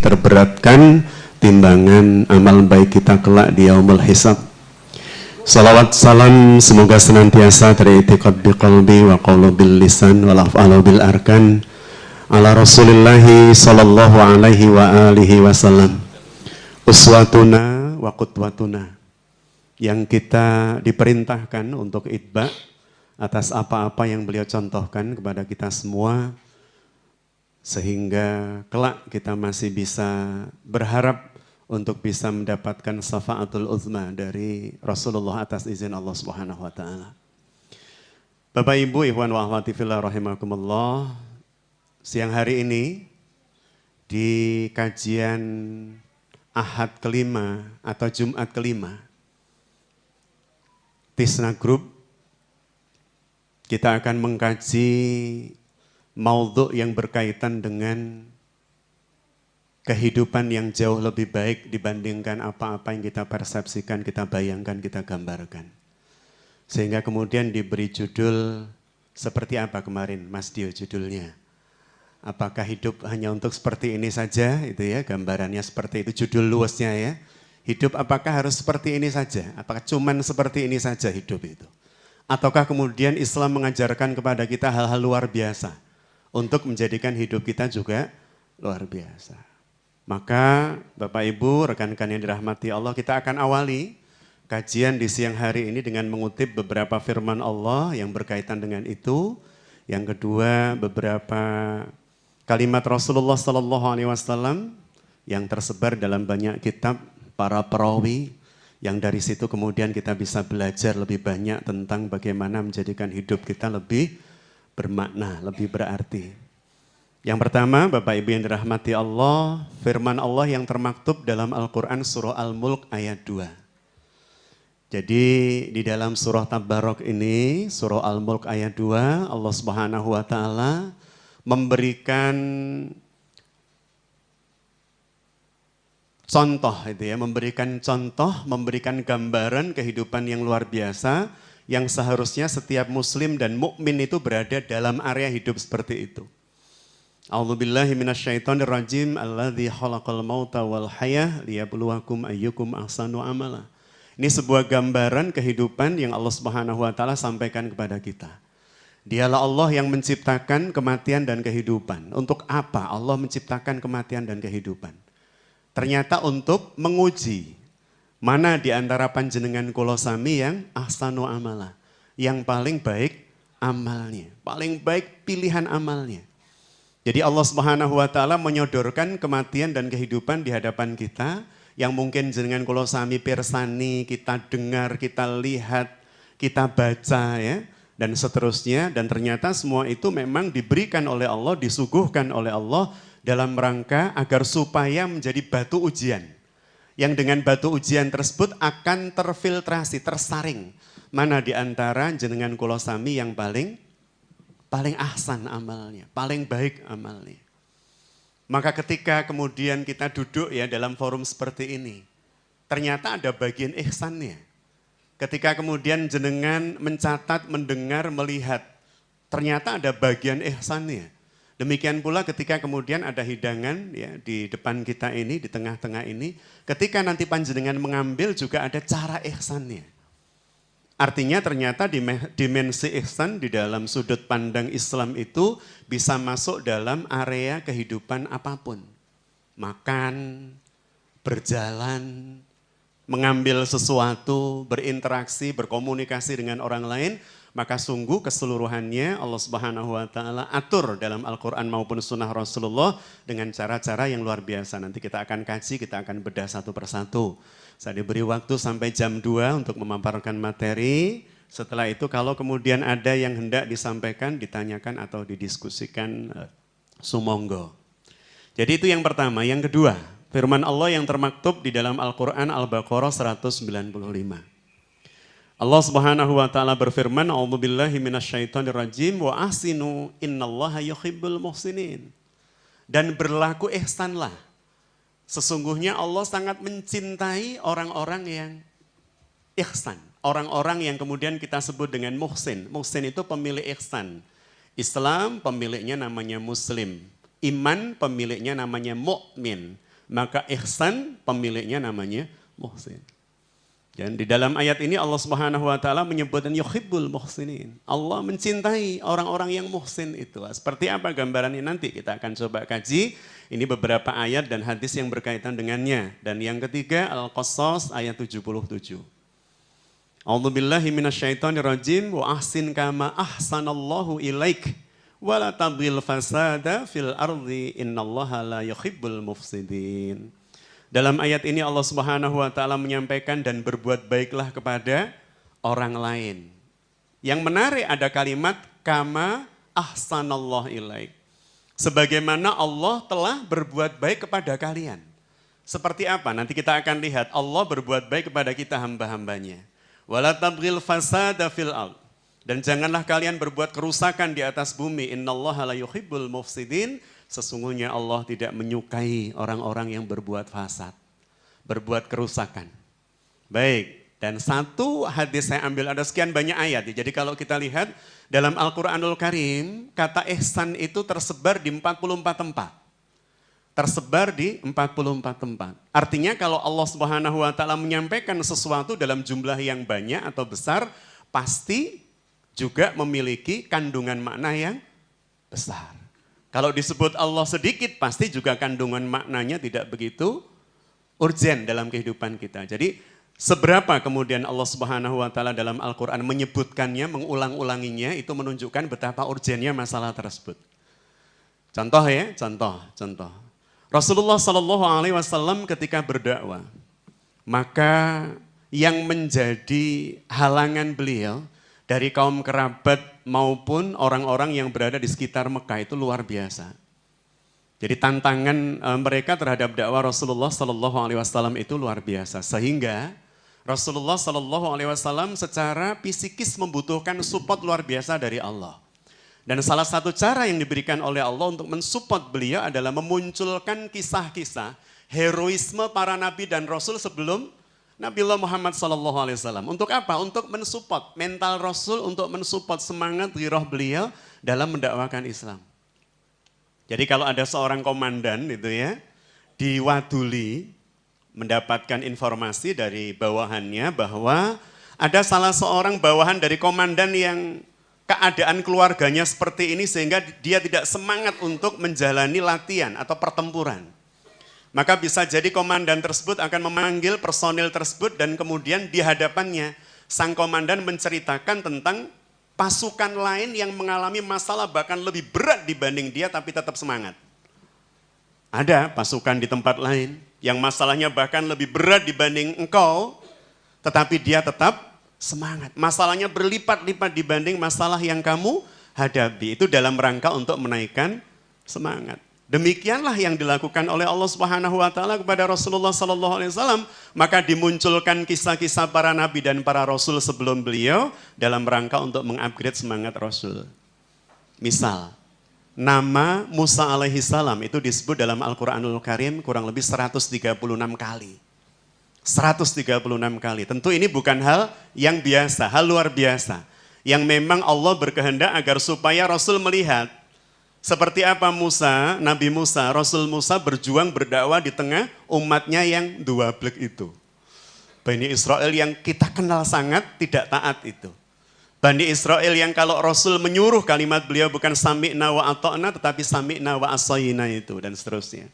terberatkan timbangan amal baik kita kelak di yaumul hisab. Salawat salam semoga senantiasa teritikad biqalbi wa qawlu bil lisan wal af'alu bil arkan ala Rasulillahi sallallahu alaihi wa alihi wasallam, uswatuna wa qudwatuna, yang kita diperintahkan untuk itba atas apa-apa yang beliau contohkan kepada kita semua, sehingga kelak kita masih bisa berharap untuk bisa mendapatkan syafaatul uzma dari Rasulullah atas izin Allah Subhanahu wa taala. Bapak Ibu, ikhwan wa akhwati fillah rahimakumullah, siang hari ini di kajian Ahad kelima atau Jumat kelima Tisna Group, kita akan mengkaji maudhu' yang berkaitan dengan kehidupan yang jauh lebih baik dibandingkan apa-apa yang kita persepsikan, kita bayangkan, kita gambarkan. Sehingga kemudian diberi judul seperti apa kemarin Mas Dio judulnya? Apakah hidup hanya untuk seperti ini saja? Itu ya, gambarannya seperti itu, judul luasnya ya. Hidup apakah harus seperti ini saja? Apakah cuman seperti ini saja hidup itu? Ataukah kemudian Islam mengajarkan kepada kita hal-hal luar biasa untuk menjadikan hidup kita juga luar biasa? Maka Bapak Ibu, rekan-rekan yang dirahmati Allah, kita akan awali kajian di siang hari ini dengan mengutip beberapa firman Allah yang berkaitan dengan itu. Yang kedua, beberapa kalimat Rasulullah SAW yang tersebar dalam banyak kitab para perawi, yang dari situ kemudian kita bisa belajar lebih banyak tentang bagaimana menjadikan hidup kita lebih bermakna, lebih berarti. Yang pertama, Bapak Ibu yang dirahmati Allah, firman Allah yang termaktub dalam Al-Quran surah Al-Mulk ayat 2. Jadi di dalam surah Tabarok ini, surah Al-Mulk ayat 2, Allah Subhanahu wa taala memberikan contoh itu ya, memberikan contoh, memberikan gambaran kehidupan yang luar biasa yang seharusnya setiap muslim dan mukmin itu berada dalam area hidup seperti itu. A'udzubillahi minasyaitonirrajim, alladzi khalaqal mauta wal hayah liyabluwakum ayyukum ahsanu amala. Ini sebuah gambaran kehidupan yang Allah Subhanahu wa taala sampaikan kepada kita. Dialah Allah yang menciptakan kematian dan kehidupan. Untuk apa Allah menciptakan kematian dan kehidupan? Ternyata untuk menguji mana di antara panjenengan kula sami yang ahsanu amala, yang paling baik amalnya, paling baik pilihan amalnya. Jadi Allah Subhanahu wa taala menyodorkan kematian dan kehidupan di hadapan kita yang mungkin jenengan kula sami pirsani, kita dengar, kita lihat, kita baca ya, dan seterusnya, dan ternyata semua itu memang diberikan oleh Allah, disuguhkan oleh Allah dalam rangka agar supaya menjadi batu ujian. Yang dengan batu ujian tersebut akan terfiltrasi, tersaring mana di antara jenengan kula sami yang paling ahsan amalnya, paling baik amalnya. Maka ketika kemudian kita duduk ya dalam forum seperti ini, ternyata ada bagian ihsannya. Ketika kemudian jenengan mencatat, mendengar, melihat, ternyata ada bagian ihsannya. Demikian pula ketika kemudian ada hidangan ya di depan kita ini, di tengah-tengah ini, ketika nanti panjenengan mengambil juga ada cara ihsannya. Artinya ternyata dimensi ihsan di dalam sudut pandang Islam itu bisa masuk dalam area kehidupan apapun. Makan, berjalan, mengambil sesuatu, berinteraksi, berkomunikasi dengan orang lain, maka sungguh keseluruhannya Allah Subhanahu wa taala atur dalam Al-Qur'an maupun sunnah Rasulullah dengan cara-cara yang luar biasa. Nanti kita akan kaji, kita akan bedah satu persatu. Saya diberi waktu sampai jam 2 untuk memaparkan materi. Setelah itu kalau kemudian ada yang hendak disampaikan, ditanyakan atau didiskusikan, sumonggo. Jadi itu yang pertama. Yang kedua, firman Allah yang termaktub di dalam Al-Quran Al-Baqarah 195. Allah Subhanahu wa taala berfirman, A'udzubillahi minasyaitonirrajim wa ahsinu innallaha yuhibbul muhsinin. Dan berlaku ihsanlah. Sesungguhnya Allah sangat mencintai orang-orang yang ihsan. Orang-orang yang kemudian kita sebut dengan muhsin. Muhsin itu pemilik ihsan. Islam pemiliknya namanya muslim. Iman pemiliknya namanya mukmin. maka ihsan pemiliknya namanya muhsin. Dan di dalam ayat ini Allah Subhanahu wa taala menyebutkan yuhibbul muhsinin. Allah mencintai orang-orang yang muhsin itu. Seperti apa gambarannya nanti kita akan coba kaji. Ini beberapa ayat dan hadis yang berkaitan dengannya. Dan yang ketiga Al-Qasas ayat 77. A'udzubillahi minasyaitonirrajim wa ahsin kama ahsanallahu ilaik wa la tabghil fasada fil ardi innallaha la yuhibbul mufsidin. Dalam ayat ini Allah Subhanahu wa taala menyampaikan dan berbuat baiklah kepada orang lain. Yang menarik ada kalimat kama ahsanallahu ilaik. Sebagaimana Allah telah berbuat baik kepada kalian. Seperti apa? Nanti kita akan lihat Allah berbuat baik kepada kita hamba-hambanya. Wala tabghil fasada fil ard. Dan janganlah kalian berbuat kerusakan di atas bumi. Innallaha la yuhibbul mufsidin. Sesungguhnya Allah tidak menyukai orang-orang yang berbuat fasad, berbuat kerusakan. Baik, dan satu hadis saya ambil, ada sekian banyak ayat. Jadi kalau kita lihat dalam Al-Quranul Karim, kata ihsan itu tersebar di 44 tempat. Tersebar di 44 tempat. Artinya kalau Allah Subhanahu wa taala menyampaikan sesuatu dalam jumlah yang banyak atau besar, pasti juga memiliki kandungan makna yang besar. Kalau disebut Allah sedikit, pasti juga kandungan maknanya tidak begitu urgen dalam kehidupan kita. Jadi seberapa kemudian Allah Subhanahu wa taala dalam Al-Qur'an menyebutkannya, mengulang-ulanginya, itu menunjukkan betapa urgennya masalah tersebut. Contoh ya, contoh. Rasulullah SAW ketika berdakwah, maka yang menjadi halangan beliau dari kaum kerabat maupun orang-orang yang berada di sekitar Mekah itu luar biasa. Jadi tantangan mereka terhadap dakwah Rasulullah SAW itu luar biasa. Sehingga Rasulullah SAW secara psikis membutuhkan support luar biasa dari Allah. Dan salah satu cara yang diberikan oleh Allah untuk mensupport beliau adalah memunculkan kisah-kisah heroisme para nabi dan rasul sebelum Nabiullah Muhammad SAW. Untuk apa? Untuk mensupport mental Rasul, untuk mensupport semangat giroh beliau dalam mendakwakan Islam. Jadi kalau ada seorang komandan itu ya, diwaduli mendapatkan informasi dari bawahannya bahwa ada salah seorang bawahan dari komandan yang keadaan keluarganya seperti ini sehingga dia tidak semangat untuk menjalani latihan atau pertempuran. Maka bisa jadi komandan tersebut akan memanggil personil tersebut dan kemudian di hadapannya sang komandan menceritakan tentang pasukan lain yang mengalami masalah bahkan lebih berat dibanding dia tapi tetap semangat. Ada pasukan di tempat lain yang masalahnya bahkan lebih berat dibanding engkau tetapi dia tetap semangat. Masalahnya berlipat-lipat dibanding masalah yang kamu hadapi. Itu dalam rangka untuk menaikkan semangat. Demikianlah yang dilakukan oleh Allah Subhanahu wa taala kepada Rasulullah SAW. Maka dimunculkan kisah-kisah para nabi dan para rasul sebelum beliau dalam rangka untuk mengupgrade semangat Rasul. Misal, nama Musa alaihi salam itu disebut dalam Al-Qur'anul Karim kurang lebih 136 kali. 136 kali. Tentu ini bukan hal yang biasa, hal luar biasa. Yang memang Allah berkehendak agar supaya Rasul melihat seperti apa Musa, Nabi Musa, Rasul Musa berjuang berdakwah di tengah umatnya yang dua blek itu. Bani Israel yang kita kenal sangat tidak taat itu. Bani Israel yang kalau Rasul menyuruh kalimat beliau bukan sami'na wa ata'na tetapi sami'na wa asayna itu dan seterusnya.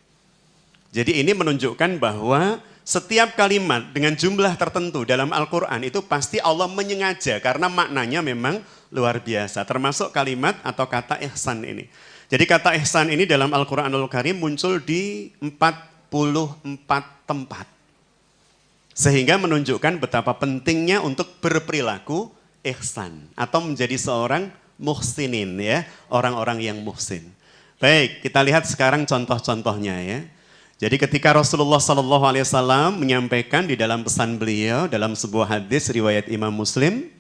Jadi ini menunjukkan bahwa setiap kalimat dengan jumlah tertentu dalam Al-Quran itu pasti Allah menyengaja karena maknanya memang luar biasa. Termasuk kalimat atau kata ihsan ini. Jadi kata ihsan ini dalam Al-Quranul Karim muncul di 44 tempat. Sehingga menunjukkan betapa pentingnya untuk berperilaku ihsan. Atau menjadi seorang muhsinin ya, orang-orang yang muhsin. Baik, kita lihat sekarang contoh-contohnya ya. Jadi ketika Rasulullah SAW menyampaikan di dalam pesan beliau dalam sebuah hadis riwayat Imam Muslim.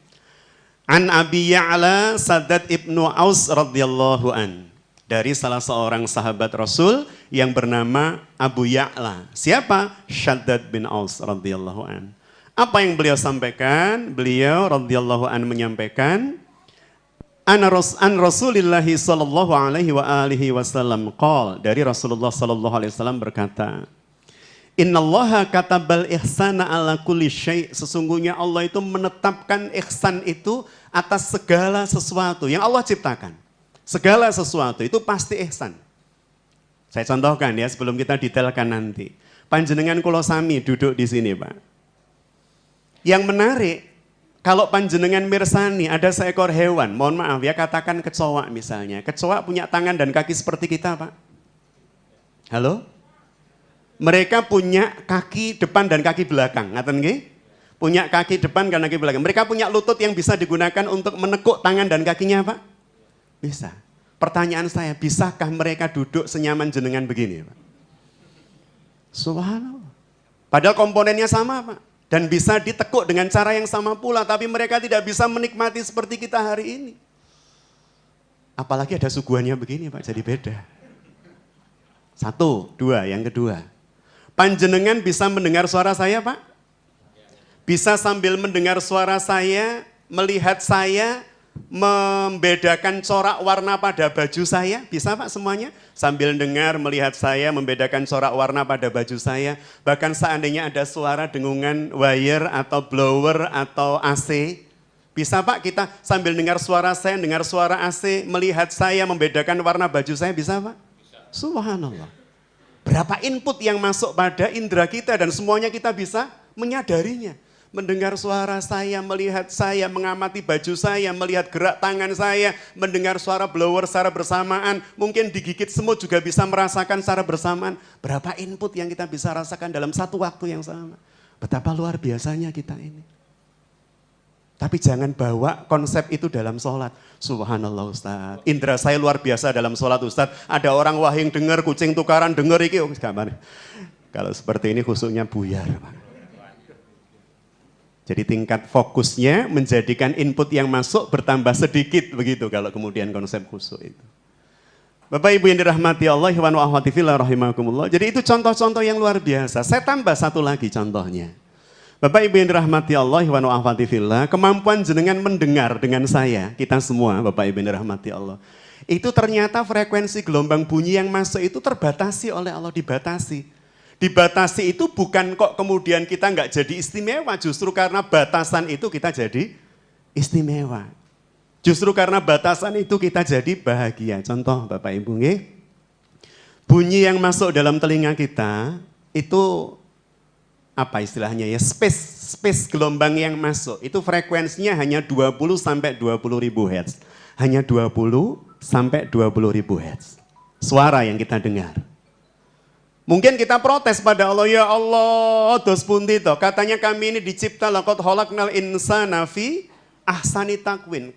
An Abi Ya'la Saddad ibnu Aus radhiyallahu an. Dari salah seorang sahabat Rasul yang bernama Abu Ya'la. Siapa? Shaddad bin Aus radhiyallahu an. Apa yang beliau sampaikan? Beliau radhiyallahu an menyampaikan an Rasulillah sallallahu alaihi wa alihi wasallam qol, dari Rasulullah sallallahu alaihi wasallam berkata, Innallaha katabal ihsana ala kulli syai'. Sesungguhnya Allah itu menetapkan ihsan itu atas segala sesuatu yang Allah ciptakan. Segala sesuatu itu pasti ihsan. Saya contohkan ya sebelum kita detailkan nanti. Panjenengan kula sami duduk di sini, Pak. Yang menarik, kalau panjenengan mirsani ada seekor hewan, mohon maaf ya, katakan kecoa misalnya. Kecoa punya tangan dan kaki seperti kita, Pak. Halo? Mereka punya kaki depan dan kaki belakang, ngaten nggih? Punya kaki depan dan kaki belakang. Mereka punya lutut yang bisa digunakan untuk menekuk tangan dan kakinya, Pak? Bisa. Pertanyaan saya, bisakah mereka duduk senyaman jenengan begini, Pak? Subhanallah. Padahal komponennya sama, Pak. Dan bisa ditekuk dengan cara yang sama pula, tapi mereka tidak bisa menikmati seperti kita hari ini. Apalagi ada suguhannya begini, Pak, jadi beda. Satu, dua, yang kedua. Panjenengan bisa mendengar suara saya, Pak? Bisa sambil mendengar suara saya, melihat saya, membedakan corak warna pada baju saya? Bisa, Pak, semuanya? Sambil dengar, melihat saya, membedakan corak warna pada baju saya. Bahkan seandainya ada suara dengungan wire atau blower atau AC. Bisa, Pak, kita sambil dengar suara saya, dengar suara AC, melihat saya, membedakan warna baju saya? Bisa, Pak? Bisa. Subhanallah. Berapa input yang masuk pada indera kita dan semuanya kita bisa menyadarinya. Mendengar suara saya, melihat saya, mengamati baju saya, melihat gerak tangan saya, mendengar suara blower secara bersamaan, mungkin digigit semut juga bisa merasakan secara bersamaan. Berapa input yang kita bisa rasakan dalam satu waktu yang sama. Betapa luar biasanya kita ini. Tapi jangan bawa konsep itu dalam sholat. Subhanallah Ustaz. Indra saya luar biasa dalam sholat Ustaz. Ada orang wahing dengar, kucing tukaran dengar iki. Kalau seperti ini khususnya buyar, Pak. Jadi tingkat fokusnya menjadikan input yang masuk bertambah sedikit begitu kalau kemudian konsep khusyuk itu. Bapak Ibu yang dirahmati Allah, wa akhwati fillah rahimakumullah. Jadi itu contoh-contoh yang luar biasa. Saya tambah satu lagi contohnya. Bapak Ibu yang dirahmati Allah, wa akhwati fillah, kemampuan jenengan mendengar dengan saya, kita semua Bapak Ibu yang dirahmati Allah. Itu ternyata frekuensi gelombang bunyi yang masuk itu terbatasi oleh Allah, dibatasi. Dibatasi itu bukan kok kemudian kita nggak jadi istimewa, justru karena batasan itu kita jadi istimewa. Justru karena batasan itu kita jadi bahagia. Contoh Bapak Ibu, bunyi yang masuk dalam telinga kita itu apa istilahnya ya, space gelombang yang masuk itu frekuensinya hanya 20 sampai 20 ribu hertz. Hanya 20 sampai 20 ribu hertz. Suara yang kita dengar. Mungkin kita protes pada Allah, ya Allah, dos pundi toh. Katanya kami ini dicipta laqad khalaqnal insana fi ahsani taqwim.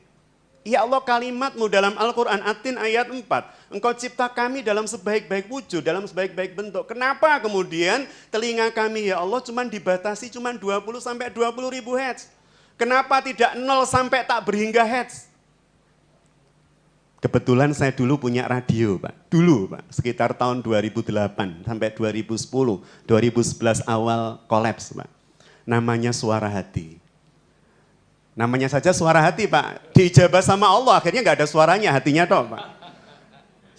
Ya Allah, kalimatmu dalam Al-Quran At-Tin ayat 4. Engkau cipta kami dalam sebaik-baik wujud, dalam sebaik-baik bentuk. Kenapa kemudian telinga kami ya Allah cuma dibatasi cuma 20 sampai 20 ribu hertz? Kenapa tidak 0 sampai tak berhingga hertz? Kebetulan saya dulu punya radio, Pak. Dulu, Pak, sekitar tahun 2008 sampai 2010, 2011 awal kolaps, Pak. Namanya Suara Hati. Namanya saja Suara Hati, Pak. Diijabah sama Allah, akhirnya nggak ada suaranya, hatinya toh, Pak.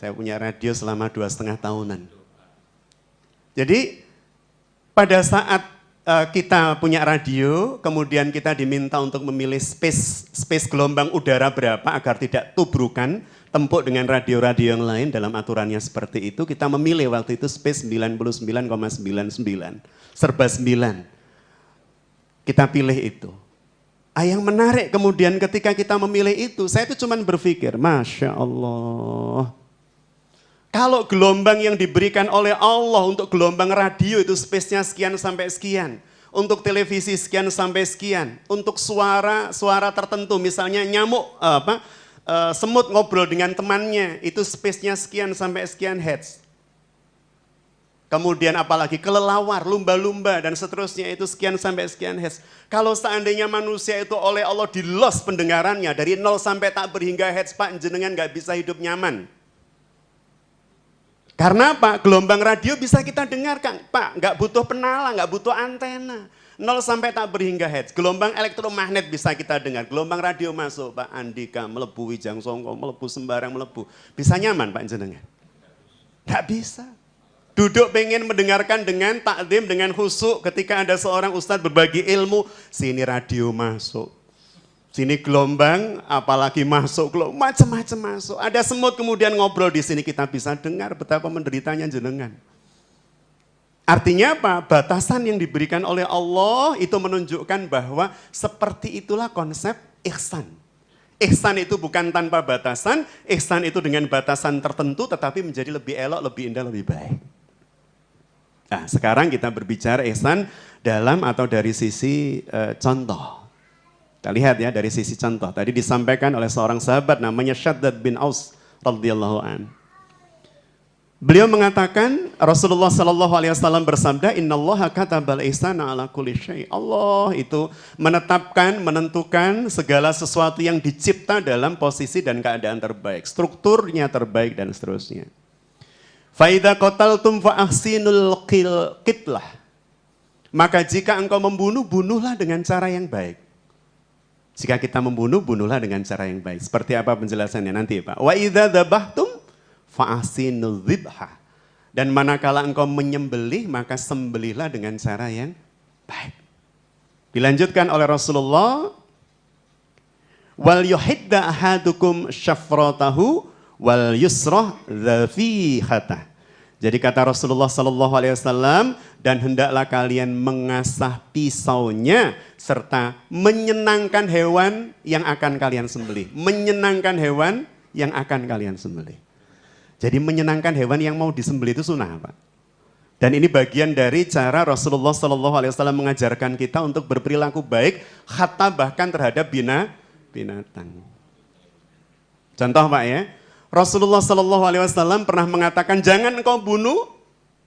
Saya punya radio selama 2,5 tahunan. Jadi, pada saat kita punya radio, kemudian kita diminta untuk memilih space gelombang udara berapa agar tidak tubrukan tempuk dengan radio-radio yang lain dalam aturannya seperti itu. Kita memilih waktu itu space 99,99, serba 9. Kita pilih itu. Yang menarik kemudian ketika kita memilih itu, saya itu cuma berpikir, Masya Allah. Kalau gelombang yang diberikan oleh Allah untuk gelombang radio itu space-nya sekian sampai sekian. Untuk televisi sekian sampai sekian. Untuk suara tertentu, misalnya nyamuk, semut ngobrol dengan temannya, itu space-nya sekian sampai sekian hertz. Kemudian apalagi kelelawar, lumba-lumba dan seterusnya itu sekian sampai sekian hertz. Kalau seandainya manusia itu oleh Allah di-loss pendengarannya dari 0 sampai tak berhingga hertz, Pak, jenengan nggak bisa hidup nyaman. Karena apa? Gelombang radio bisa kita dengarkan. Pak, nggak butuh penalang, nggak butuh antena. 0 sampai tak berhingga hertz. Gelombang elektromagnet bisa kita dengar. Gelombang radio masuk, Pak Andika, melebu Wijang Songko, melebu sembarang melebu. Bisa nyaman, Pak jenengan? Nggak bisa. Duduk pengen mendengarkan dengan takdim, dengan khusyuk ketika ada seorang ustadz berbagi ilmu. Sini radio masuk. Sini gelombang, apalagi masuk, macam-macam masuk. Ada semut kemudian ngobrol di sini, kita bisa dengar betapa menderitanya jenengan. Artinya apa? Batasan yang diberikan oleh Allah itu menunjukkan bahwa seperti itulah konsep ihsan. Ihsan itu bukan tanpa batasan, ihsan itu dengan batasan tertentu tetapi menjadi lebih elok, lebih indah, lebih baik. Nah, sekarang kita berbicara ihsan dalam atau dari sisi contoh. Kita lihat ya dari sisi contoh. Tadi disampaikan oleh seorang sahabat namanya Syaddad bin Aus radhiyallahu an. Beliau mengatakan Rasulullah sallallahu alaihi wasallam bersabda, "Innallaha katabal ihsana ala kulli syai." Allah itu menetapkan, menentukan segala sesuatu yang dicipta dalam posisi dan keadaan terbaik, strukturnya terbaik dan seterusnya. Fa idza qataltum fa ahsinul qitlah. Maka jika engkau membunuh, bunuhlah dengan cara yang baik. Jika kita membunuh, bunuhlah dengan cara yang baik. Seperti apa penjelasannya nanti, Pak? Wa idza dzabhtum fa ahsinul dzibha. Dan manakala engkau menyembelih, maka sembelihlah dengan cara yang baik. Dilanjutkan oleh Rasulullah, wal yuhidda ahadukum syafratahu wal yusrah dzafihatah. Jadi kata Rasulullah sallallahu alaihi wasallam, dan hendaklah kalian mengasah pisaunya serta menyenangkan hewan yang akan kalian sembelih. Menyenangkan hewan yang akan kalian sembelih. Jadi menyenangkan hewan yang mau disembelih itu sunnah, Pak. Dan ini bagian dari cara Rasulullah sallallahu alaihi wasallam mengajarkan kita untuk berperilaku baik, hatta bahkan terhadap binatang. Contoh, Pak ya. Rasulullah sallallahu alaihi wasallam pernah mengatakan, jangan engkau bunuh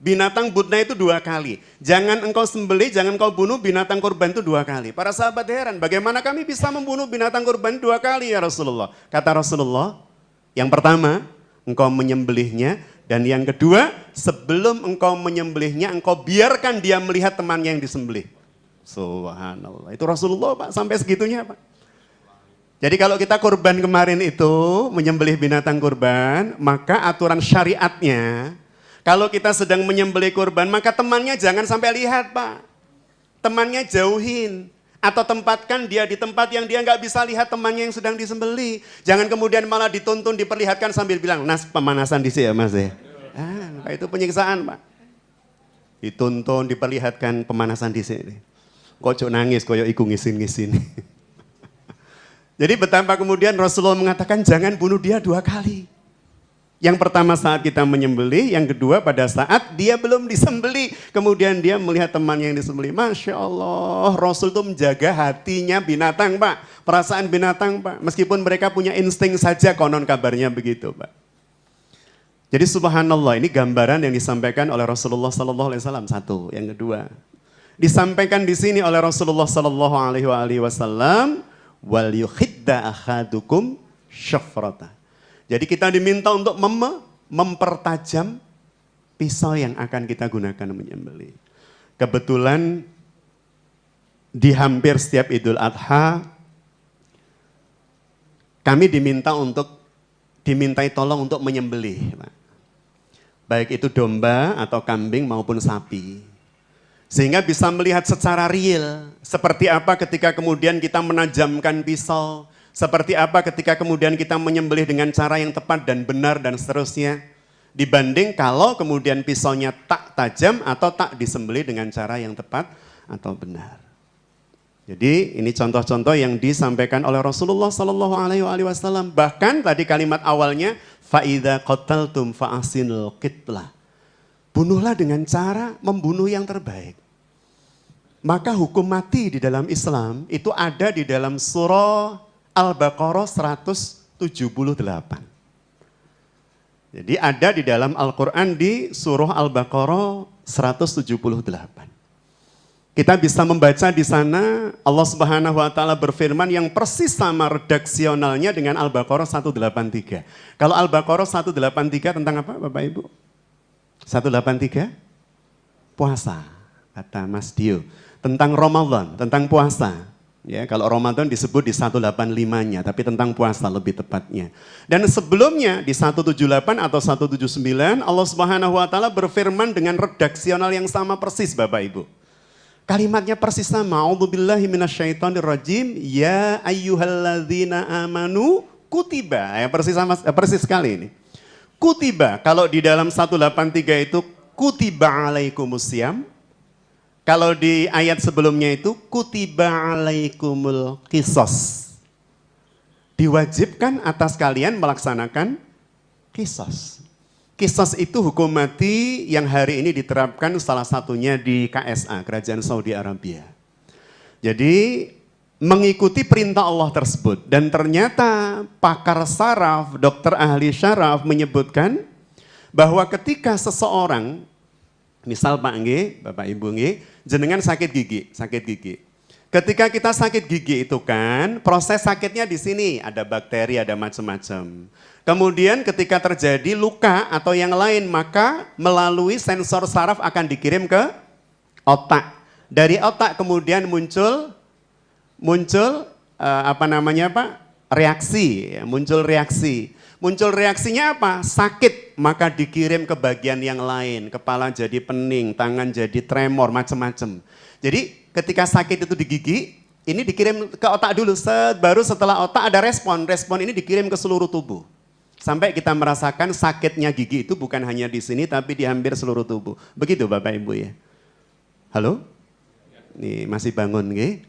binatang budna itu 2 kali. Jangan engkau sembelih, jangan engkau bunuh binatang kurban itu 2 kali. Para sahabat heran, bagaimana kami bisa membunuh binatang kurban 2 kali ya Rasulullah? Kata Rasulullah, yang pertama, engkau menyembelihnya. Dan yang kedua, sebelum engkau menyembelihnya, engkau biarkan dia melihat temannya yang disembelih. Subhanallah. Itu Rasulullah, Pak, sampai segitunya, Pak. Jadi kalau kita kurban kemarin itu, menyembelih binatang kurban, maka aturan syariatnya, kalau kita sedang menyembelih kurban, maka temannya jangan sampai lihat, Pak. Temannya jauhin. Atau tempatkan dia di tempat yang dia nggak bisa lihat temannya yang sedang disembelih. Jangan kemudian malah dituntun, diperlihatkan sambil bilang, "Nas, pemanasan di sini ya Mas ya." Itu penyiksaan, Pak. Dituntun, diperlihatkan pemanasan di sini. Kok nangis, koyo iku ngisin-ngisin. Jadi betapa kemudian Rasulullah mengatakan jangan bunuh dia 2 kali. Yang pertama saat kita menyembelih, yang kedua pada saat dia belum disembelih. Kemudian dia melihat temannya yang disembelih. Masya Allah, Rasul itu menjaga hatinya binatang, Pak. Perasaan binatang, Pak. Meskipun mereka punya insting saja, konon kabarnya begitu, Pak. Jadi subhanallah, ini gambaran yang disampaikan oleh Rasulullah SAW. Satu, yang kedua. Disampaikan di sini oleh Rasulullah SAW. Wal yuhidda ahadukum syafrata. Jadi kita diminta untuk mempertajam pisau yang akan kita gunakan menyembelih. Kebetulan di hampir setiap Idul Adha kami dimintai tolong untuk menyembelih, Pak. Baik itu domba atau kambing maupun sapi. Sehingga bisa melihat secara real, seperti apa ketika kemudian kita menajamkan pisau, seperti apa ketika kemudian kita menyembelih dengan cara yang tepat dan benar dan seterusnya. Dibanding kalau kemudian pisaunya tak tajam atau tak disembelih dengan cara yang tepat atau benar. Jadi ini contoh-contoh yang disampaikan oleh Rasulullah SAW. Bahkan tadi kalimat awalnya, فَإِذَا قَتَلْتُمْ فَأَحْسِنُوا الْقِتْلَةَ. Bunuhlah dengan cara membunuh yang terbaik. Maka hukum mati di dalam Islam itu ada di dalam surah Al-Baqarah 178. Jadi ada di dalam Al-Quran di surah Al-Baqarah 178. Kita bisa membaca di sana Allah Subhanahu wa taala berfirman yang persis sama redaksionalnya dengan Al-Baqarah 183. Kalau Al-Baqarah 183 tentang apa Bapak Ibu? 183 puasa, kata Mas Dio. Tentang Ramadan, tentang puasa. Ya, kalau Ramadan disebut di 185-nya, tapi tentang puasa lebih tepatnya. Dan sebelumnya di 178 atau 179 Allah Subhanahu wa taala berfirman dengan redaksional yang sama persis Bapak Ibu. Kalimatnya persis sama. A'udzubillahi minasyaitonirrajim. Ya ayyuhalladzina amanu kutiba. Ya, persis sekali ini. Kutiba, kalau di dalam 183 itu kutiba alaikumusiyam. Kalau di ayat sebelumnya itu kutiba alaikumul qisas. Diwajibkan atas kalian melaksanakan qisas. Qisas itu hukum mati yang hari ini diterapkan salah satunya di KSA, Kerajaan Saudi Arabia. Jadi mengikuti perintah Allah tersebut. Dan ternyata pakar saraf, dokter ahli syaraf menyebutkan bahwa ketika seseorang, misal Pak Nge, Bapak Ibu Nge, jenengan sakit gigi. Ketika kita sakit gigi itu kan, proses sakitnya di sini, ada bakteri, ada macam-macam. Kemudian ketika terjadi luka atau yang lain, maka melalui sensor saraf akan dikirim ke otak. Dari otak kemudian muncul reaksi, ya, muncul reaksi. Muncul reaksinya apa? Sakit, maka dikirim ke bagian yang lain. Kepala jadi pening, tangan jadi tremor, macam-macam. Jadi ketika sakit itu di gigi, ini dikirim ke otak dulu. Baru setelah otak ada respon. Respon ini dikirim ke seluruh tubuh. Sampai kita merasakan sakitnya gigi itu bukan hanya di sini, tapi di hampir seluruh tubuh. Begitu Bapak Ibu ya. Halo? Nih masih bangun, nggih?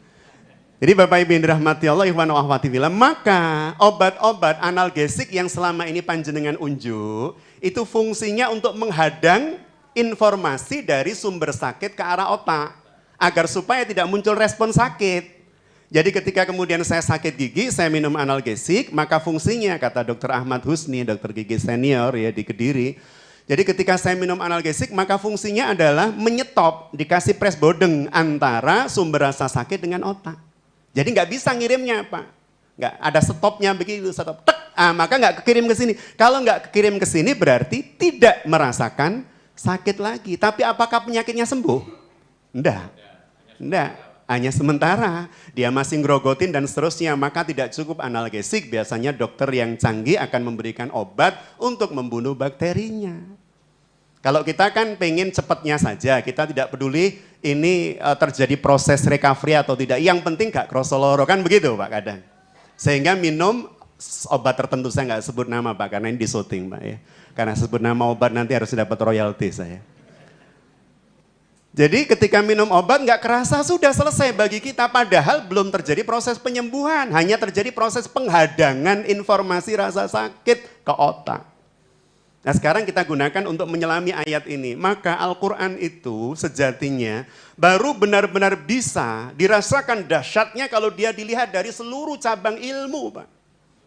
Jadi Bapak Ibu yang dirahmati Allah, ikhwan wa akhwati fillah, maka obat-obat analgesik yang selama ini panjenengan unjuk, itu fungsinya untuk menghadang informasi dari sumber sakit ke arah otak, agar supaya tidak muncul respon sakit. Jadi ketika kemudian saya sakit gigi, saya minum analgesik, maka fungsinya, kata Dr. Ahmad Husni, dokter gigi senior ya di Kediri, jadi ketika saya minum analgesik, maka fungsinya adalah menyetop, dikasih presbodeng antara sumber rasa sakit dengan otak. Jadi nggak bisa ngirimnya Pak, nggak ada stopnya begitu, stop, tek, maka nggak kekirim ke sini. Kalau nggak kekirim ke sini berarti tidak merasakan sakit lagi. Tapi apakah penyakitnya sembuh? Enggak, hanya sementara. Dia masih ngerogotin dan seterusnya, maka tidak cukup analgesik. Biasanya dokter yang canggih akan memberikan obat untuk membunuh bakterinya. Kalau kita kan pengen cepatnya saja, kita tidak peduli ini terjadi proses recovery atau tidak. Yang penting gak krosoloro, kan begitu Pak kadang. Sehingga minum obat tertentu, saya nggak sebut nama Pak, karena ini disyuting Pak ya. Karena sebut nama obat nanti harus dapat royalti saya. Jadi ketika minum obat nggak kerasa sudah selesai bagi kita, padahal belum terjadi proses penyembuhan. Hanya terjadi proses penghadangan informasi rasa sakit ke otak. Nah sekarang kita gunakan untuk menyelami ayat ini. Maka Al-Quran itu sejatinya baru benar-benar bisa dirasakan dahsyatnya kalau dia dilihat dari seluruh cabang ilmu Pak.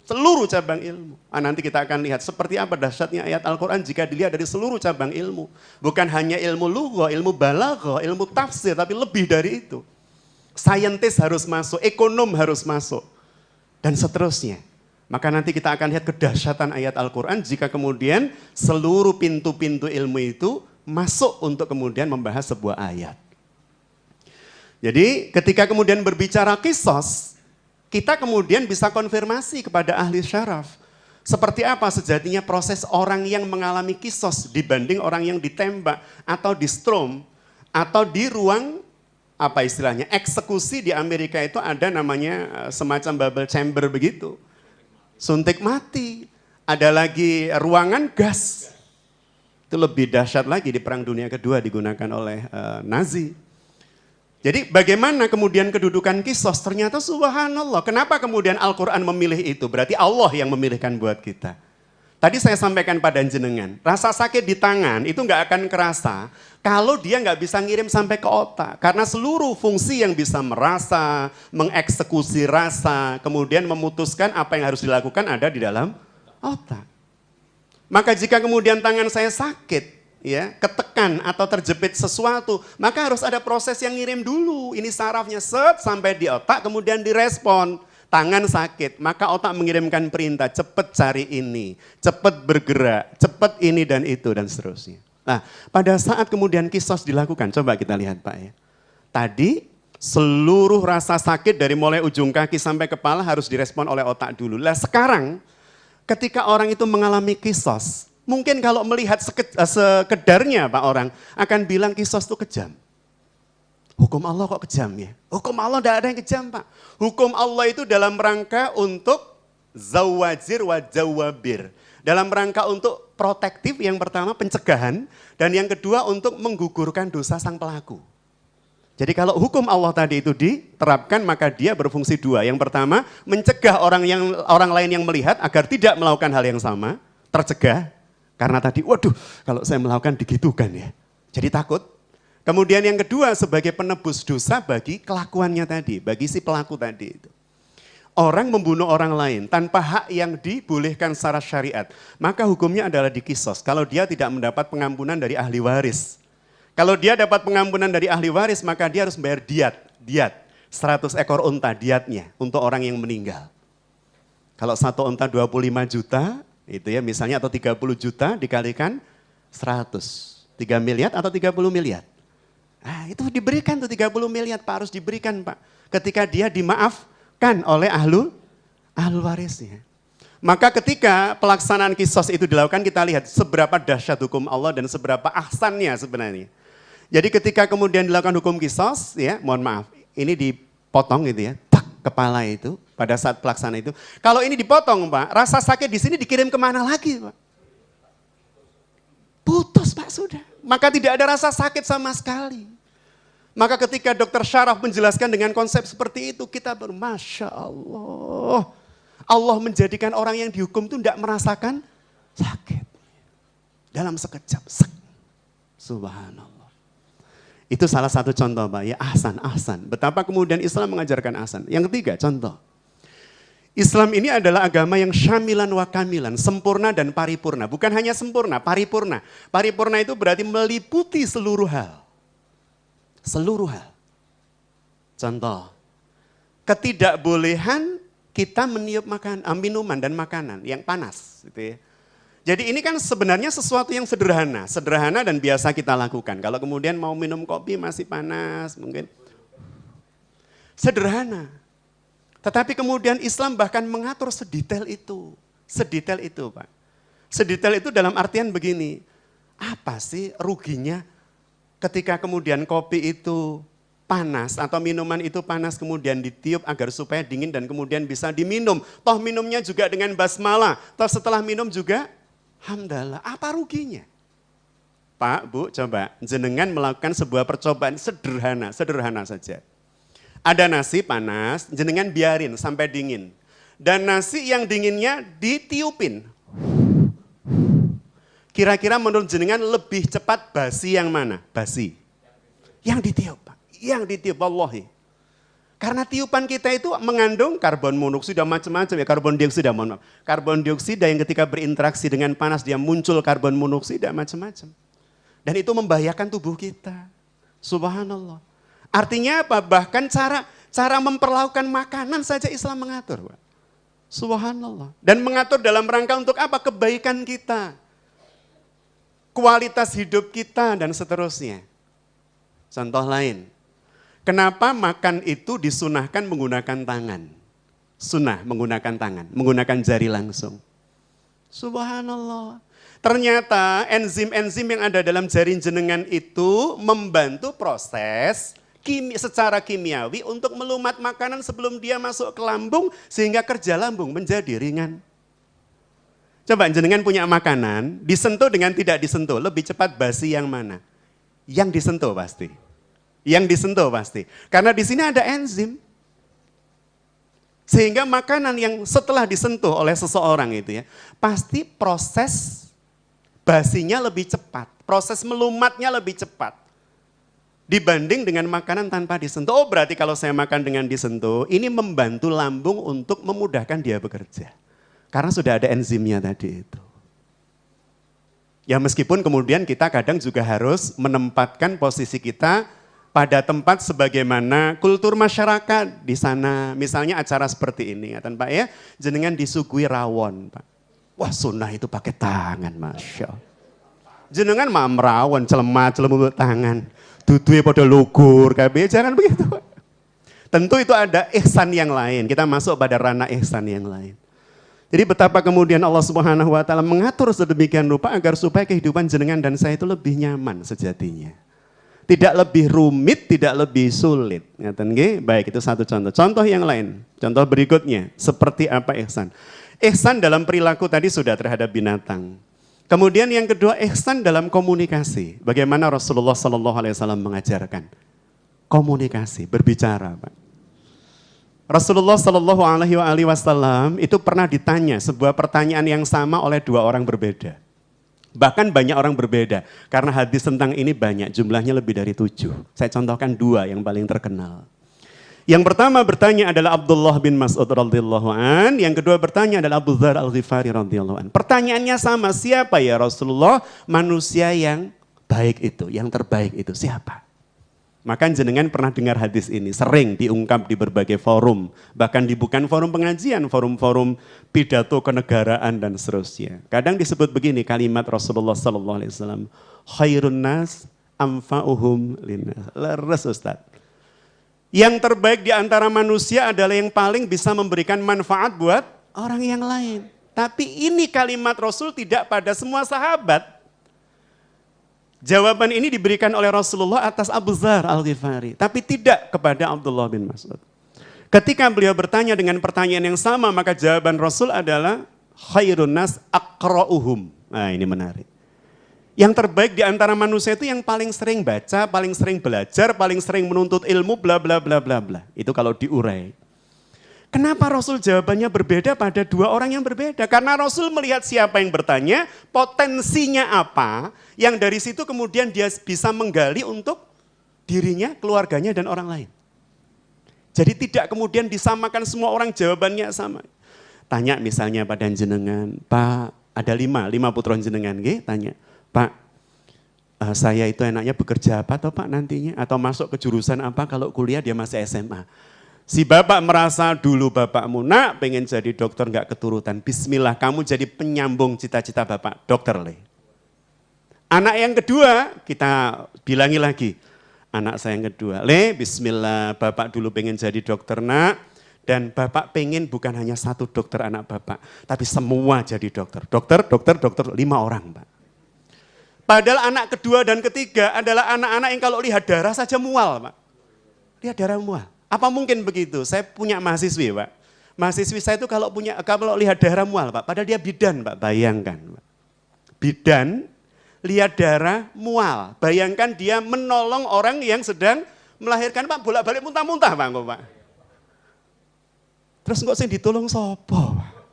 Seluruh cabang ilmu. Nanti kita akan lihat seperti apa dahsyatnya ayat Al-Quran jika dilihat dari seluruh cabang ilmu. Bukan hanya ilmu lughah, ilmu balaghah, ilmu tafsir, tapi lebih dari itu. Saintis harus masuk, ekonom harus masuk, dan seterusnya. Maka nanti kita akan lihat kedahsyatan ayat Al-Quran jika kemudian seluruh pintu-pintu ilmu itu masuk untuk kemudian membahas sebuah ayat. Jadi ketika kemudian berbicara kisos, kita kemudian bisa konfirmasi kepada ahli syaraf. Seperti apa sejatinya proses orang yang mengalami kisos dibanding orang yang ditembak atau di strom atau di ruang apa istilahnya eksekusi. Di Amerika itu ada namanya semacam bubble chamber begitu. Suntik mati, ada lagi ruangan gas. Itu lebih dahsyat lagi di Perang Dunia Kedua digunakan oleh Nazi. Jadi bagaimana kemudian kedudukan kisos? Ternyata subhanallah, kenapa kemudian Al-Quran memilih itu? Berarti Allah yang memilihkan buat kita. Tadi saya sampaikan pada jenengan, rasa sakit di tangan itu nggak akan kerasa kalau dia nggak bisa ngirim sampai ke otak. Karena seluruh fungsi yang bisa merasa, mengeksekusi rasa, kemudian memutuskan apa yang harus dilakukan ada di dalam otak. Maka jika kemudian tangan saya sakit, ya, ketekan atau terjepit sesuatu, maka harus ada proses yang ngirim dulu. Ini sarafnya set sampai di otak, kemudian direspon. Tangan sakit, maka otak mengirimkan perintah, cepat cari ini, cepat bergerak, cepat ini dan itu dan seterusnya. Nah, pada saat kemudian kisos dilakukan, coba kita lihat Pak ya. Tadi Seluruh rasa sakit dari mulai ujung kaki sampai kepala harus direspon oleh otak dulu. Lah sekarang ketika orang itu mengalami kisos, mungkin kalau melihat sekedarnya Pak orang akan bilang kisos itu kejam. Hukum Allah kok kejam ya? Hukum Allah tidak ada yang kejam Pak. Hukum Allah itu dalam rangka untuk zawajir wa jawabir. Dalam rangka untuk protektif yang pertama pencegahan dan yang kedua untuk menggugurkan dosa sang pelaku. Jadi kalau hukum Allah tadi itu diterapkan maka dia berfungsi dua. Yang pertama mencegah orang lain yang melihat agar tidak melakukan hal yang sama, tercegah. Karena tadi waduh kalau saya melakukan digitukan ya. Jadi takut. Kemudian yang kedua sebagai penebus dosa bagi kelakuannya tadi, bagi si pelaku tadi itu. Orang membunuh orang lain tanpa hak yang dibolehkan secara syariat, maka hukumnya adalah dikisos. Kalau dia tidak mendapat pengampunan dari ahli waris. Kalau dia dapat pengampunan dari ahli waris, maka dia harus bayar diat 100 ekor unta diatnya untuk orang yang meninggal. Kalau satu unta 25 juta, itu ya misalnya atau 30 juta dikalikan 100. 3 miliar atau 30 miliar. Nah, itu diberikan tuh 30 miliar Pak, harus diberikan Pak. Ketika dia dimaafkan oleh ahlu warisnya. Maka ketika pelaksanaan kisos itu dilakukan kita lihat seberapa dahsyat hukum Allah dan seberapa ahsannya sebenarnya. Jadi ketika kemudian dilakukan hukum kisos ya mohon maaf ini dipotong gitu ya, tak kepala itu pada saat pelaksanaan itu. Kalau ini dipotong Pak, rasa sakit di sini dikirim kemana lagi Pak? Putus Pak sudah. Maka tidak ada rasa sakit sama sekali. Maka ketika dokter syaraf menjelaskan dengan konsep seperti itu, kita Masya Allah. Allah menjadikan orang yang dihukum itu tidak merasakan sakit. Dalam sekejap. Subhanallah. Itu salah satu contoh Pak ya, ahsan. Betapa kemudian Islam mengajarkan ahsan. Yang ketiga contoh. Islam ini adalah agama yang syamilan wa kamilan, sempurna dan paripurna. Bukan hanya sempurna, paripurna. Paripurna itu berarti meliputi seluruh hal. Seluruh hal. Contoh, ketidakbolehan kita meniup minuman dan makanan yang panas. Gitu ya. Jadi ini kan sebenarnya sesuatu yang sederhana dan biasa kita lakukan. Kalau kemudian mau minum kopi masih panas mungkin. Sederhana. Tetapi kemudian Islam bahkan mengatur sedetail itu Pak. Sedetail itu dalam artian begini, apa sih ruginya ketika kemudian kopi itu panas atau minuman itu panas kemudian ditiup agar supaya dingin dan kemudian bisa diminum. Toh minumnya juga dengan basmalah, toh setelah minum juga hamdalah, apa ruginya? Pak, Bu, coba jenengan melakukan sebuah percobaan sederhana saja. Ada nasi panas, jenengan biarin sampai dingin. Dan nasi yang dinginnya ditiupin. Kira-kira menurut jenengan lebih cepat basi yang mana? Basi. Yang ditiup, Pak. Yang ditiup, wallahi. Karena tiupan kita itu mengandung karbon monoksida macam-macam ya, karbon dioksida, mohon maaf. Karbon dioksida yang ketika berinteraksi dengan panas dia muncul karbon monoksida macam-macam. Dan itu membahayakan tubuh kita. Subhanallah. Artinya apa? Bahkan cara memperlakukan makanan saja Islam mengatur. Pak. Subhanallah. Dan mengatur dalam rangka untuk apa? Kebaikan kita. Kualitas hidup kita dan seterusnya. Contoh lain. Kenapa makan itu disunahkan menggunakan tangan? Sunnah menggunakan tangan, menggunakan jari langsung. Subhanallah. Ternyata enzim-enzim yang ada dalam jari jenengan itu membantu proses secara kimiawi untuk melumat makanan sebelum dia masuk ke lambung sehingga kerja lambung menjadi ringan. Coba jenengan punya makanan, disentuh dengan tidak disentuh, lebih cepat basi yang mana? Yang disentuh pasti. Yang disentuh pasti. Karena di sini ada enzim. Sehingga makanan yang setelah disentuh oleh seseorang itu ya, pasti proses basinya lebih cepat, proses melumatnya lebih cepat. Dibanding dengan makanan tanpa disentuh. Oh berarti kalau saya makan dengan disentuh, ini membantu lambung untuk memudahkan dia bekerja. Karena sudah ada enzimnya tadi itu. Ya meskipun kemudian kita kadang juga harus menempatkan posisi kita pada tempat sebagaimana kultur masyarakat di sana. Misalnya acara seperti ini, ya Pak ya, jenengan disuguhi rawon Pak. Wah sunnah itu pakai tangan, Masya Allah. Jenengan mam rawon, celemut tangan. Dudunya pada lugur, jangan begitu. Tentu itu ada ihsan yang lain. Kita masuk pada ranah ihsan yang lain. Jadi betapa kemudian Allah Subhanahu wa taala mengatur sedemikian rupa agar supaya kehidupan jenengan dan saya itu lebih nyaman sejatinya. Tidak lebih rumit, tidak lebih sulit. Ngaten nggih? Baik, itu satu contoh. Contoh yang lain, contoh berikutnya, seperti apa ihsan? Ihsan dalam perilaku tadi sudah terhadap binatang. Kemudian yang kedua, ihsan dalam komunikasi. Bagaimana Rasulullah SAW mengajarkan? Komunikasi, berbicara, Pak. Rasulullah Shallallahu Alaihi Wasallam itu pernah ditanya sebuah pertanyaan yang sama oleh dua orang berbeda. Bahkan banyak orang berbeda, karena hadis tentang ini banyak, jumlahnya lebih dari 7. Saya contohkan 2 yang paling terkenal. Yang pertama bertanya adalah Abdullah bin Mas'ud radhiyallahu an, yang kedua bertanya adalah Abu Dzar Al-Ghifari radhiyallahu an. Pertanyaannya sama, siapa ya Rasulullah manusia yang baik itu, yang terbaik itu, siapa? Maka jenengan pernah dengar hadis ini, sering diungkap di berbagai forum, bahkan di bukan forum pengajian, forum-forum pidato kenegaraan dan seterusnya. Kadang disebut begini kalimat Rasulullah SAW, khairun nas amfa'uhum linnas. Leres Ustaz. Yang terbaik di antara manusia adalah yang paling bisa memberikan manfaat buat orang yang lain. Tapi ini kalimat Rasul tidak pada semua sahabat. Jawaban ini diberikan oleh Rasulullah atas Abu Dzar Al-Ghifari, tapi tidak kepada Abdullah bin Mas'ud. Ketika beliau bertanya dengan pertanyaan yang sama, maka jawaban Rasul adalah khairun nas aqra'uhum. Nah, ini menarik. Yang terbaik di antara manusia itu yang paling sering baca, paling sering belajar, paling sering menuntut ilmu, bla bla bla bla bla. Itu kalau diurai. Kenapa Rasul jawabannya berbeda pada dua orang yang berbeda? Karena Rasul melihat siapa yang bertanya, potensinya apa, yang dari situ kemudian dia bisa menggali untuk dirinya, keluarganya, dan orang lain. Jadi tidak kemudian disamakan semua orang jawabannya sama. Tanya misalnya pada jenengan, Pak, ada 5 putra jenengan, tanya, Pak, saya itu enaknya bekerja apa toh Pak nantinya? Atau masuk ke jurusan apa kalau kuliah dia masih SMA? Si bapak merasa dulu bapakmu nak pengen jadi dokter nggak keturutan. Bismillah kamu jadi penyambung cita-cita bapak dokter le. Anak yang kedua kita bilangi lagi. Anak saya yang kedua le bismillah bapak dulu pengen jadi dokter nak. Dan bapak pengen bukan hanya 1 dokter anak bapak. Tapi semua jadi dokter. Dokter 5 orang Pak. Padahal anak kedua dan ketiga adalah anak-anak yang kalau lihat darah saja mual Pak. Lihat darah mual. Apa mungkin begitu? Saya punya mahasiswi Pak. Mahasiswi saya itu kalau lihat darah mual Pak. Padahal dia bidan Pak, bayangkan Pak. Bidan, lihat darah mual. Bayangkan dia menolong orang yang sedang melahirkan Pak, bolak-balik muntah-muntah Pak. Terus kok sing ditolong sopo Pak?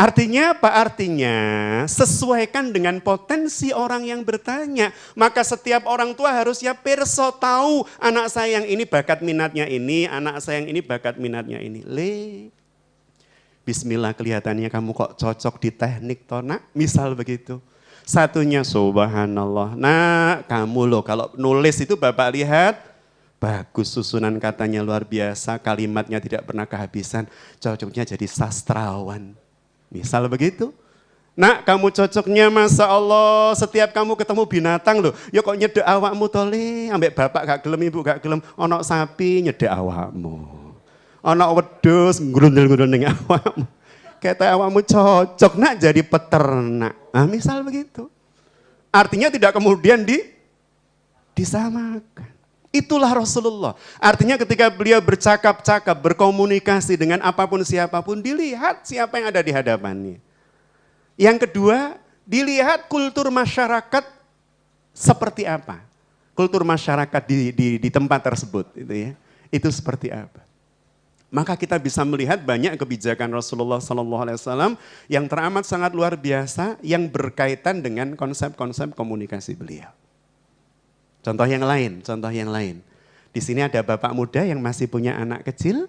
Artinya apa? Artinya sesuaikan dengan potensi orang yang bertanya. Maka setiap orang tua harus ya perso tahu anak saya yang ini bakat minatnya ini, anak saya yang ini bakat minatnya ini. Bismillah kelihatannya kamu kok cocok di teknik toh nak, misal begitu. Satunya subhanallah, nah kamu loh kalau nulis itu bapak lihat, bagus susunan katanya luar biasa, kalimatnya tidak pernah kehabisan, cocoknya jadi sastrawan. Misal begitu. Nak kamu cocoknya Masya Allah setiap kamu ketemu binatang loh. Ya kok nyedek awakmu tole. Ambek bapak gak gelem ibu gak gelem. Ono sapi nyedek awakmu. Ono wedhus ngrundel-ngrundel ning awakmu. Kata awakmu cocok nak jadi peternak. Nah misal begitu. Artinya tidak kemudian disamakan. Itulah Rasulullah. Artinya ketika beliau bercakap-cakap, berkomunikasi dengan apapun siapapun, dilihat siapa yang ada di hadapannya. Yang kedua, dilihat kultur masyarakat seperti apa. Kultur masyarakat di tempat tersebut. Itu seperti apa. Maka kita bisa melihat banyak kebijakan Rasulullah SAW yang teramat sangat luar biasa, yang berkaitan dengan konsep-konsep komunikasi beliau. Contoh yang lain. Di sini ada bapak muda yang masih punya anak kecil.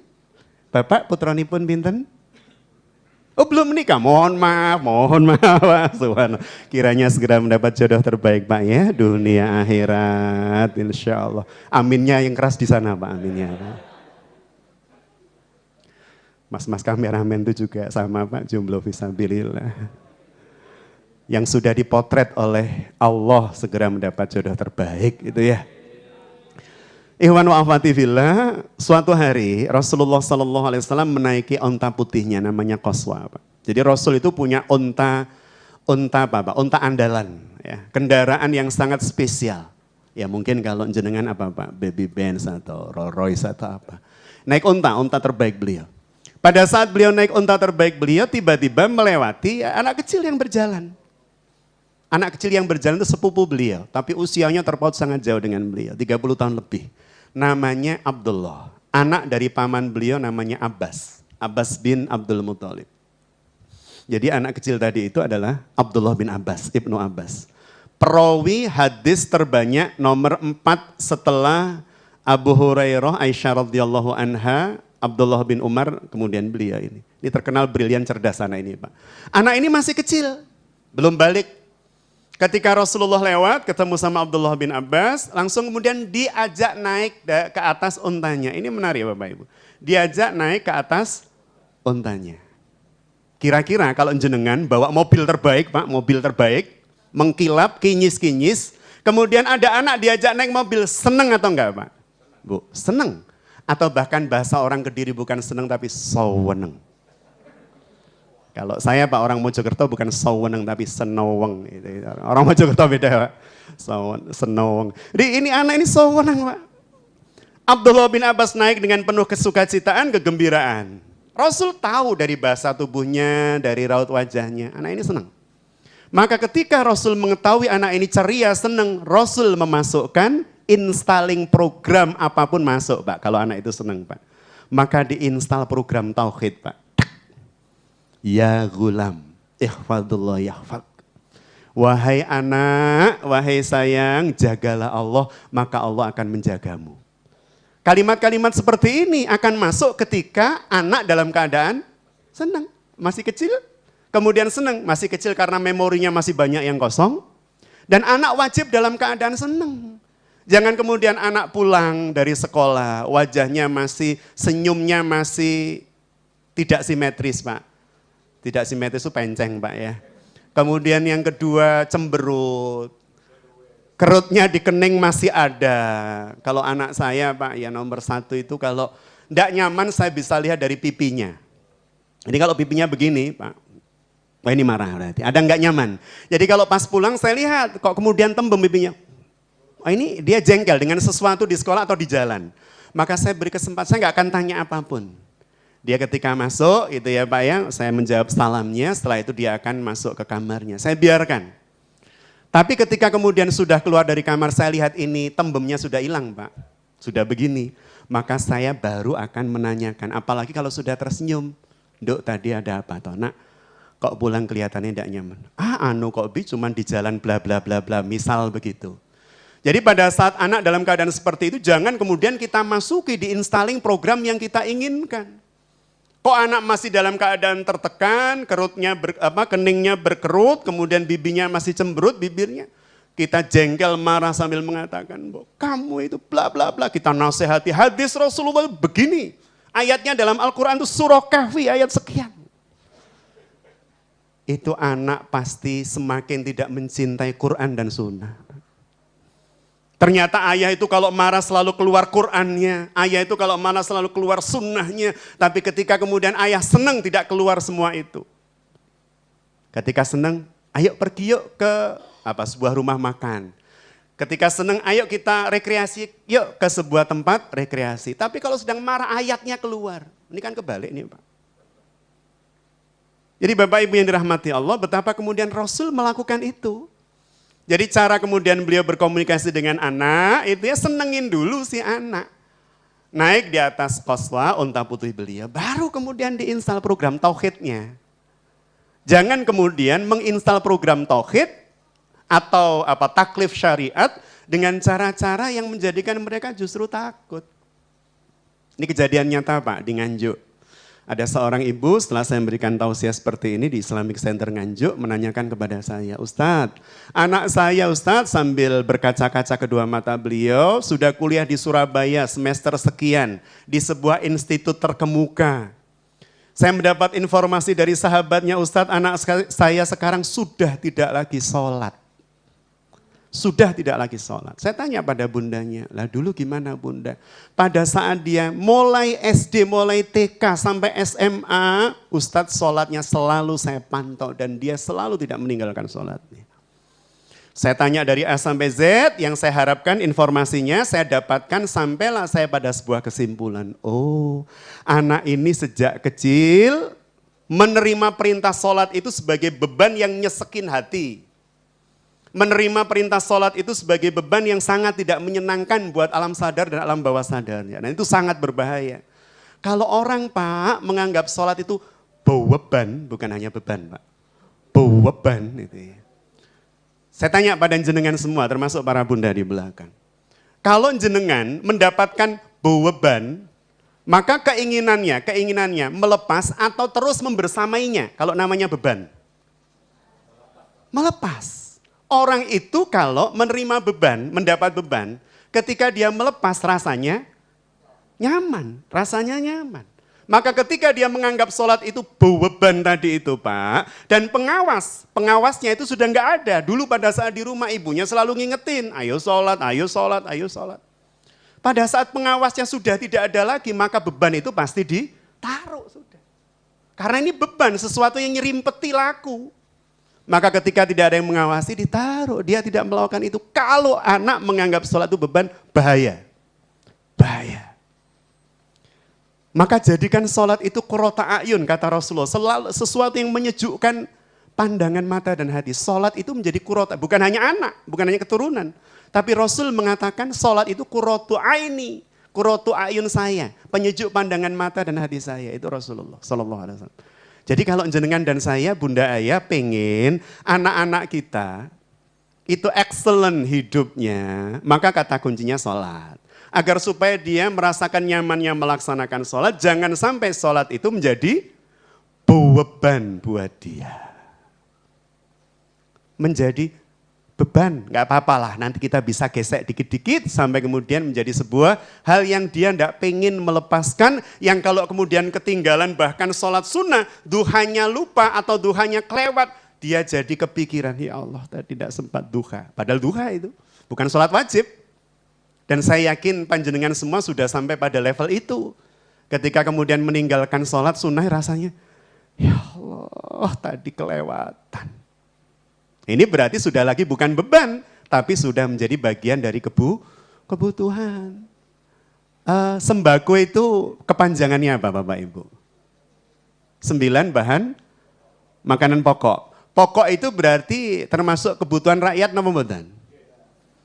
Bapak putranipun pinten? Oh belum menikah, mohon maaf. Subhanallah. Kiranya segera mendapat jodoh terbaik Pak ya, dunia akhirat insya Allah. Aminnya yang keras di sana Pak, aminnya Pak. Mas-mas kameramen itu juga sama Pak, jomblo fisabilillah. Yang sudah dipotret oleh Allah segera mendapat jodoh terbaik itu ya. Ikhwan wa akhwati fillah, suatu hari Rasulullah SAW menaiki onta putihnya namanya Qaswa. Pak. Jadi Rasul itu punya onta apa Pak? Onta andalan, ya. Kendaraan yang sangat spesial. Ya mungkin kalau jenengan apa Pak? Baby Benz atau Rolls Royce atau apa. Naik onta terbaik beliau. Pada saat beliau naik onta terbaik beliau, tiba-tiba melewati anak kecil yang berjalan. Anak kecil yang berjalan itu sepupu beliau, tapi usianya terpaut sangat jauh dengan beliau, 30 tahun lebih. Namanya Abdullah, anak dari paman beliau namanya Abbas bin Abdul Muthalib. Jadi anak kecil tadi itu adalah Abdullah bin Abbas, Ibnu Abbas. Perawi hadis terbanyak nomor 4 setelah Abu Hurairah, Aisyah radhiyallahu anha, Abdullah bin Umar, kemudian beliau ini. Ini terkenal brilian cerdas anak ini Pak. Anak ini masih kecil, belum balik. Ketika Rasulullah lewat, ketemu sama Abdullah bin Abbas, langsung kemudian diajak naik ke atas untanya. Ini menarik Bapak Ibu. Diajak naik ke atas untanya. Kira-kira kalau jenengan bawa mobil terbaik Pak, mobil terbaik, mengkilap, kinyis-kinyis, kemudian ada anak diajak naik mobil, seneng atau enggak Pak? Bu, seneng. Atau bahkan bahasa orang Kediri bukan seneng tapi saweneng. Kalau saya Pak orang Mojokerto bukan saweneng tapi senoweng. Orang Mojokerto beda Pak. Senoweng. Jadi ini anak ini saweneng Pak. Abdullah bin Abbas naik dengan penuh kesukacitaan, kegembiraan. Rasul tahu dari bahasa tubuhnya, dari raut wajahnya. Anak ini senang. Maka ketika Rasul mengetahui anak ini ceria, senang, Rasul memasukkan installing program apapun masuk Pak. Kalau anak itu senang Pak. Maka diinstal program tauhid Pak. Ya gulam, ihfadullah yahfad. Wahai anak, wahai sayang, jagalah Allah, maka Allah akan menjagamu. Kalimat-kalimat seperti ini akan masuk ketika anak dalam keadaan senang. Masih kecil, kemudian senang. Masih kecil karena memorinya masih banyak yang kosong. Dan anak wajib dalam keadaan senang. Jangan kemudian anak pulang dari sekolah, wajahnya masih, senyumnya masih tidak simetris Pak. Tidak simetris itu penceng Pak ya. Kemudian yang kedua cemberut. Kerutnya di kening masih ada. Kalau anak saya Pak ya nomor 1 itu kalau tidak nyaman saya bisa lihat dari pipinya. Jadi kalau pipinya begini Pak. Wah ini marah berarti. Ada nggak nyaman. Jadi kalau pas pulang saya lihat kok kemudian tembem pipinya. Oh ini dia jengkel dengan sesuatu di sekolah atau di jalan. Maka saya beri kesempatan, saya nggak akan tanya apapun. Dia ketika masuk itu ya Pak ya, saya menjawab salamnya, setelah itu dia akan masuk ke kamarnya. Saya biarkan. Tapi ketika kemudian sudah keluar dari kamar, saya lihat ini tembemnya sudah hilang Pak. Sudah begini. Maka saya baru akan menanyakan, apalagi kalau sudah tersenyum. Dok tadi ada apa toh nak? Kok pulang kelihatannya tidak nyaman? Kok Bi cuman di jalan bla bla bla bla, misal begitu. Jadi pada saat anak dalam keadaan seperti itu, jangan kemudian kita masuki di installing program yang kita inginkan. Kok anak masih dalam keadaan tertekan, keningnya berkerut, kemudian bibinya masih cemberut bibirnya. Kita jengkel marah sambil mengatakan, kamu itu bla bla bla. Kita nasihati hadis Rasulullah begini. Ayatnya dalam Al-Quran itu surah Kahfi ayat sekian. Itu anak pasti semakin tidak mencintai Quran dan Sunnah. Ternyata ayah itu kalau marah selalu keluar Qur'annya, ayah itu kalau marah selalu keluar sunnahnya, tapi ketika kemudian ayah senang tidak keluar semua itu. Ketika senang, ayo pergi yuk ke sebuah rumah makan. Ketika senang, ayo kita rekreasi, yuk ke sebuah tempat rekreasi. Tapi kalau sedang marah ayatnya keluar. Ini kan kebalik nih Pak. Jadi Bapak Ibu yang dirahmati Allah, betapa kemudian Rasul melakukan itu. Jadi cara kemudian beliau berkomunikasi dengan anak, itu ya senengin dulu si anak. Naik di atas Qaswa, unta putih beliau, baru kemudian diinstal program tauhidnya. Jangan kemudian menginstal program tauhid atau taklif syariat dengan cara-cara yang menjadikan mereka justru takut. Ini kejadian nyata Pak di Nganjuk. Ada seorang ibu setelah saya memberikan tausiah seperti ini di Islamic Center Nganjuk menanyakan kepada saya, Ustadz, anak saya Ustadz sambil berkaca-kaca kedua mata beliau sudah kuliah di Surabaya semester sekian di sebuah institut terkemuka. Saya mendapat informasi dari sahabatnya Ustadz, anak saya sekarang sudah tidak lagi sholat. Sudah tidak lagi sholat. Saya tanya pada bundanya, lah dulu gimana bunda? Pada saat dia mulai SD, mulai TK sampai SMA, Ustadz sholatnya selalu saya pantau dan dia selalu tidak meninggalkan sholatnya. Saya tanya dari A sampai Z, yang saya harapkan informasinya saya dapatkan sampailah saya pada sebuah kesimpulan. Oh, anak ini sejak kecil menerima perintah sholat itu sebagai beban yang nyesekin hati. Menerima perintah sholat itu sebagai beban yang sangat tidak menyenangkan buat alam sadar dan alam bawah sadarnya. Dan itu sangat berbahaya. Kalau orang Pak menganggap sholat itu beban, bukan hanya beban Pak. Beban itu ya. Saya tanya pada jenengan semua termasuk para bunda di belakang. Kalau jenengan mendapatkan beban, maka keinginannya melepas atau terus membersamainya kalau namanya beban. Melepas. Orang itu kalau menerima beban, mendapat beban, ketika dia melepas rasanya nyaman, rasanya nyaman. Maka ketika dia menganggap sholat itu beban tadi itu Pak, dan pengawasnya itu sudah nggak ada. Dulu pada saat di rumah ibunya selalu ngingetin, ayo sholat, ayo sholat, ayo sholat. Pada saat pengawasnya sudah tidak ada lagi, maka beban itu pasti ditaruh sudah. Karena ini beban, sesuatu yang nyerimpeti laku. Maka ketika tidak ada yang mengawasi ditaruh, dia tidak melakukan itu. Kalau anak menganggap sholat itu beban, bahaya. Bahaya. Maka jadikan sholat itu qurrata a'yun kata Rasulullah. Sesuatu yang menyejukkan pandangan mata dan hati. Sholat itu menjadi qurrata, bukan hanya anak, bukan hanya keturunan. Tapi Rasul mengatakan sholat itu qurratu aini, qurratu a'yun saya. Penyejuk pandangan mata dan hati saya, itu Rasulullah SAW. Jadi kalau jenengan dan saya, bunda ayah pengen anak-anak kita itu excellent hidupnya, maka kata kuncinya sholat. Agar supaya dia merasakan nyamannya melaksanakan sholat, jangan sampai sholat itu menjadi beban buat dia. Menjadi beban, nggak apa-apa lah, nanti kita bisa gesek dikit-dikit sampai kemudian menjadi sebuah hal yang dia tidak pengen melepaskan, yang kalau kemudian ketinggalan bahkan sholat sunnah, duhanya lupa atau duhanya kelewat, dia jadi kepikiran, ya Allah tadi tidak sempat duha. Padahal duha itu bukan sholat wajib. Dan saya yakin panjenengan semua sudah sampai pada level itu. Ketika kemudian meninggalkan sholat sunnah rasanya, ya Allah tadi kelewatan. Ini berarti sudah lagi bukan beban, tapi sudah menjadi bagian dari kebutuhan. Sembako itu kepanjangannya apa Bapak Ibu? 9 bahan makanan pokok. Pokok itu berarti termasuk kebutuhan rakyat nama mboten?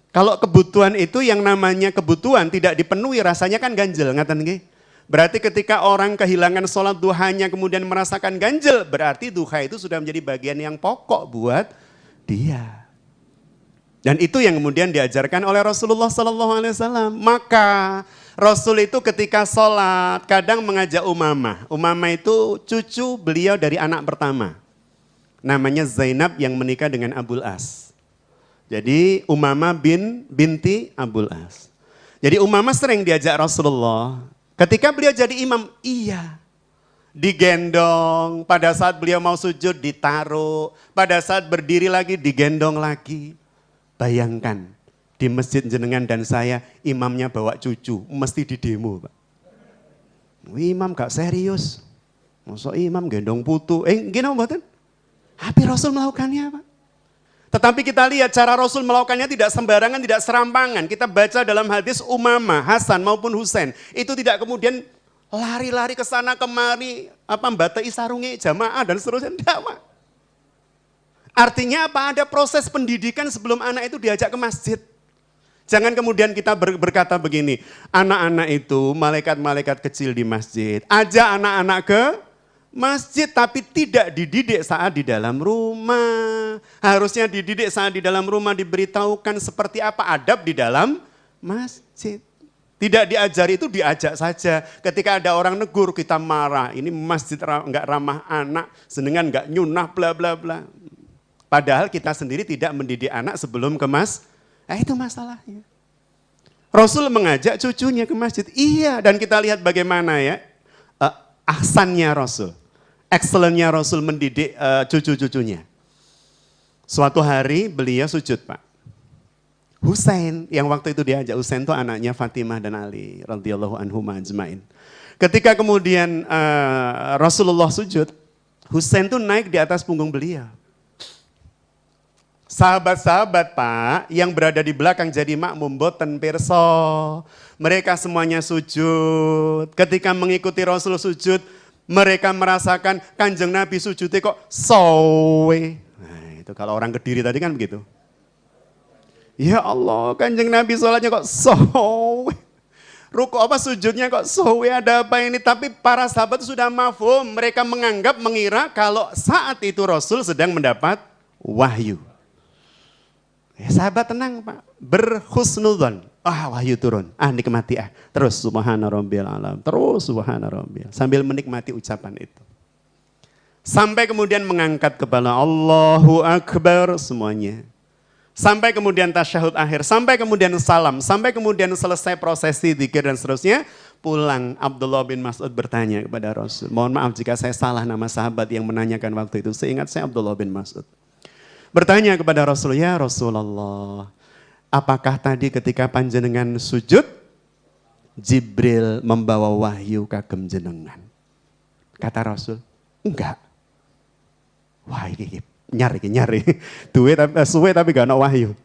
Kalau kebutuhan itu yang namanya kebutuhan tidak dipenuhi rasanya kan ganjel, ngaten nggih? Berarti ketika orang kehilangan sholat duhanya kemudian merasakan ganjel, berarti duha itu sudah menjadi bagian yang pokok buat dia. Dan itu yang kemudian diajarkan oleh Rasulullah SAW. Maka Rasul itu ketika sholat kadang mengajak Umamah. Umamah itu cucu beliau dari anak pertama. Namanya Zainab yang menikah dengan Abul As. Jadi Umamah binti Abul As. Jadi Umamah sering diajak Rasulullah. Ketika beliau jadi imam, iya. Digendong, pada saat beliau mau sujud ditaruh, pada saat berdiri lagi digendong lagi. Bayangkan, di masjid jenengan dan saya imamnya bawa cucu, mesti didemo Pak. Imam gak serius, masa imam gendong putu, gini mboten? Tapi Rasul melakukannya Pak. Tetapi kita lihat cara Rasul melakukannya tidak sembarangan, tidak serampangan. Kita baca dalam hadis Umamah, Hasan maupun Husain. Itu tidak kemudian lari-lari ke sana kemari, mbatai sarungi jamaah dan seterusnya. Tidak Pak. Artinya apa? Ada proses pendidikan sebelum anak itu diajak ke masjid. Jangan kemudian kita berkata begini, anak-anak itu malaikat-malaikat kecil di masjid. Ajak anak-anak ke masjid tapi tidak dididik saat di dalam rumah. Harusnya dididik saat di dalam rumah, diberitahukan seperti apa adab di dalam masjid. Tidak diajari itu diajak saja. Ketika ada orang negur kita marah. Ini masjid enggak ramah anak, senengan enggak nyunah bla bla bla. Padahal kita sendiri tidak mendidik anak sebelum ke itu masalahnya. Rasul mengajak cucunya ke masjid. Iya, dan kita lihat bagaimana ya ahsannya Rasul. Excellentnya Rasul mendidik cucu-cucunya. Suatu hari beliau sujud Pak. Husain yang waktu itu diajak, Husain itu anaknya Fatimah dan Ali radhiyallahu anhum ajmain. Ketika kemudian Rasulullah sujud, Husain itu naik di atas punggung beliau. Sahabat-sahabat Pak yang berada di belakang jadi makmum boten pirsa. Mereka semuanya sujud. Ketika mengikuti Rasul sujud, mereka merasakan Kanjeng Nabi sujudnya kok sowe. Nah itu kalau orang Kediri tadi kan begitu. Ya Allah, Kanjeng Nabi sholatnya kok sowe. Ruku apa sujudnya kok sowe, ada apa ini? Tapi para sahabat sudah mafhum. Mereka mengira kalau saat itu Rasul sedang mendapat wahyu. Ya, sahabat tenang Pak, berhusnudzon. Wahyu turun, nikmati Terus subhana rabbiyal alam, terus subhana rabbiyal. Sambil menikmati ucapan itu. Sampai kemudian mengangkat kepala, Allahu Akbar semuanya. Sampai kemudian tasyahud akhir, sampai kemudian salam, sampai kemudian selesai prosesi zikir dan seterusnya. Pulang Abdullah bin Mas'ud bertanya kepada Rasul. Mohon maaf jika saya salah nama sahabat yang menanyakan waktu itu. Seingat saya Abdullah bin Mas'ud. Bertanya kepada Rasul, ya Rasulullah, apakah tadi ketika panjenengan sujud, Jibril membawa wahyu kagem jenengan? Kata Rasul, enggak. Wah ini nyari. Suwe tapi gak ada wahyu.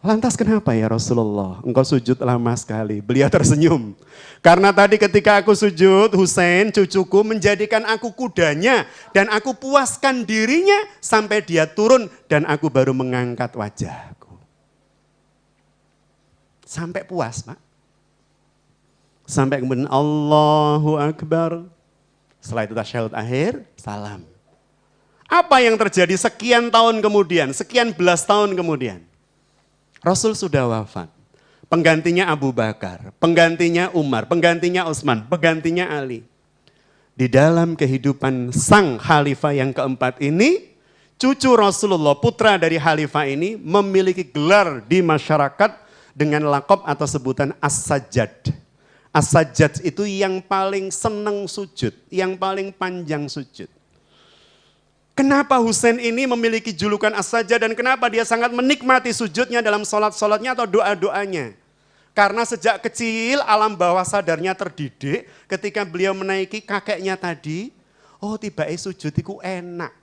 Lantas kenapa ya Rasulullah? Engkau sujud lama sekali. Beliau tersenyum. Karena tadi ketika aku sujud, Husain cucuku menjadikan aku kudanya. Dan aku puaskan dirinya sampai dia turun. Dan aku baru mengangkat wajahku. Sampai puas Pak. Sampai kemudian Allahu Akbar. Setelah itu tasyahud akhir, salam. Apa yang terjadi sekian tahun kemudian, sekian belas tahun kemudian? Rasul sudah wafat. Penggantinya Abu Bakar, penggantinya Umar, penggantinya Utsman, penggantinya Ali. Di dalam kehidupan sang khalifah yang keempat ini, cucu Rasulullah, putra dari khalifah ini memiliki gelar di masyarakat dengan lakop atau sebutan As-Sajjad. As-Sajjad itu yang paling senang sujud, yang paling panjang sujud. Kenapa Husain ini memiliki julukan As-Sajjad dan kenapa dia sangat menikmati sujudnya dalam sholat-sholatnya atau doa-doanya? Karena sejak kecil alam bawah sadarnya terdidik ketika beliau menaiki kakeknya tadi, tiba-tiba sujud itu enak.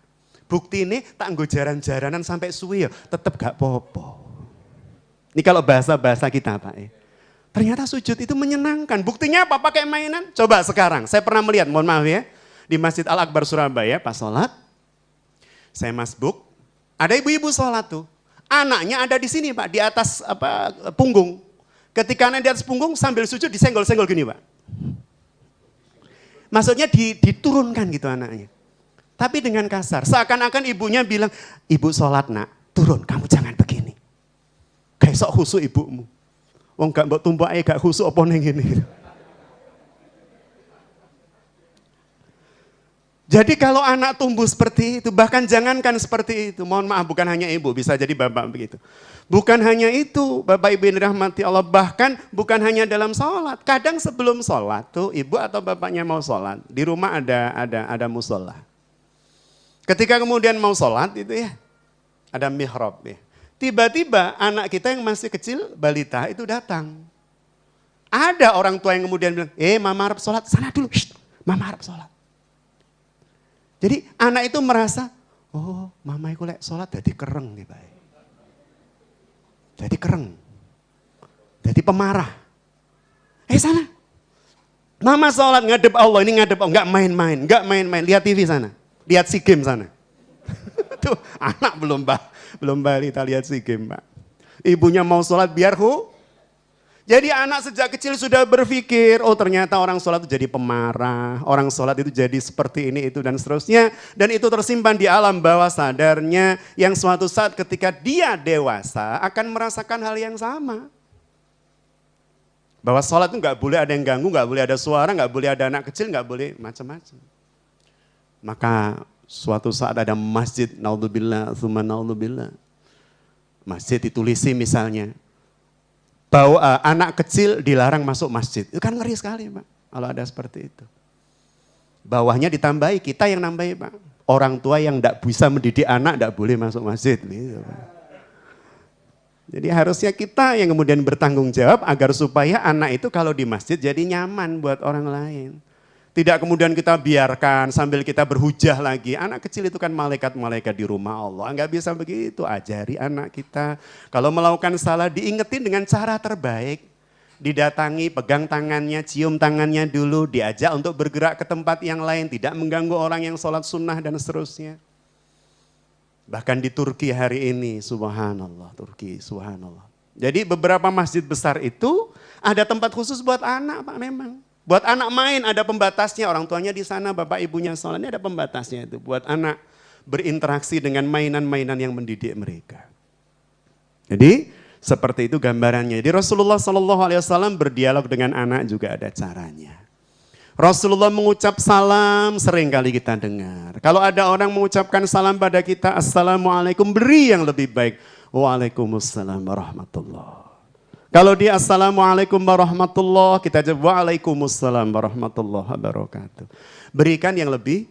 Bukti ini tak nggo jaran-jaranan sampai suwi ya, tetap gak popo. Ini kalau bahasa-bahasa kita Pak. Ternyata sujud itu menyenangkan. Buktinya apa? Pakai mainan? Coba sekarang, saya pernah melihat, mohon maaf ya, di Masjid Al-Akbar Surabaya pas sholat. Saya masbuk, ada ibu-ibu sholat tuh. Anaknya ada di sini Pak, di atas punggung. Ketika anak di atas punggung sambil sujud disenggol-senggol gini Pak. Maksudnya diturunkan gitu anaknya. Tapi dengan kasar, seakan-akan ibunya bilang, ibu sholat nak, turun kamu jangan begini. Kayak sok khusuk ibumu. Wong gak mbok tumpake gak khusuk apa ning ngene. Jadi kalau anak tumbuh seperti itu, bahkan jangankan seperti itu, mohon maaf bukan hanya ibu, bisa jadi bapak begitu. Bukan hanya itu, Bapak Ibu yang dirahmati Allah, bahkan bukan hanya dalam sholat. Kadang sebelum sholat tuh ibu atau bapaknya mau sholat, di rumah ada musola. Ketika kemudian mau sholat itu ya, ada mihrab ya. Tiba-tiba anak kita yang masih kecil, balita itu datang. Ada orang tua yang kemudian bilang, mama harap sholat, sana dulu, mama harap sholat. Jadi anak itu merasa, mama itu lek sholat jadi kereng nih Pak. Jadi kereng. Jadi pemarah. Sana. Mama sholat ngadep Allah, ini ngadep Allah, enggak main-main, lihat TV sana. Lihat SEA Games sana. Tuh anak belum balita lihat SEA Games Pak. Ibunya mau sholat biar Jadi anak sejak kecil sudah berpikir, ternyata orang sholat itu jadi pemarah, orang sholat itu jadi seperti ini, itu dan seterusnya. Dan itu tersimpan di alam bawah sadarnya yang suatu saat ketika dia dewasa akan merasakan hal yang sama. Bahwa sholat itu nggak boleh ada yang ganggu, nggak boleh ada suara, nggak boleh ada anak kecil, nggak boleh macam-macam. Maka suatu saat ada masjid, naudzubillah, tsumma naudzubillah. Masjid ditulisi misalnya. Bahwa anak kecil dilarang masuk masjid. Itu kan ngeri sekali Pak, kalau ada seperti itu. Bawahnya ditambahi, kita yang nambahi Pak. Orang tua yang tidak bisa mendidik anak tidak boleh masuk masjid. Gitu, Pak. Jadi harusnya kita yang kemudian bertanggung jawab agar supaya anak itu kalau di masjid jadi nyaman buat orang lain. Tidak kemudian kita biarkan sambil kita berhujah lagi. Anak kecil itu kan malaikat-malaikat di rumah Allah. Enggak bisa begitu, ajari anak kita. Kalau melakukan salah diingetin dengan cara terbaik. Didatangi, pegang tangannya, cium tangannya dulu, diajak untuk bergerak ke tempat yang lain. Tidak mengganggu orang yang sholat sunnah dan seterusnya. Bahkan di Turki hari ini, subhanallah, Turki, subhanallah. Jadi beberapa masjid besar itu ada tempat khusus buat anak Pak memang. Buat anak main ada pembatasnya, orang tuanya di sana, bapak ibunya sholat, ini ada pembatasnya itu. Buat anak berinteraksi dengan mainan-mainan yang mendidik mereka. Jadi seperti itu gambarannya. Jadi Rasulullah SAW berdialog dengan anak juga ada caranya. Rasulullah mengucap salam sering kali kita dengar. Kalau ada orang mengucapkan salam pada kita, Assalamualaikum, beri yang lebih baik. Waalaikumsalam warahmatullah. Kalau dia Assalamualaikum warahmatullah, kita jawab Waalaikumsalam warahmatullah wabarakatuh. Berikan yang lebih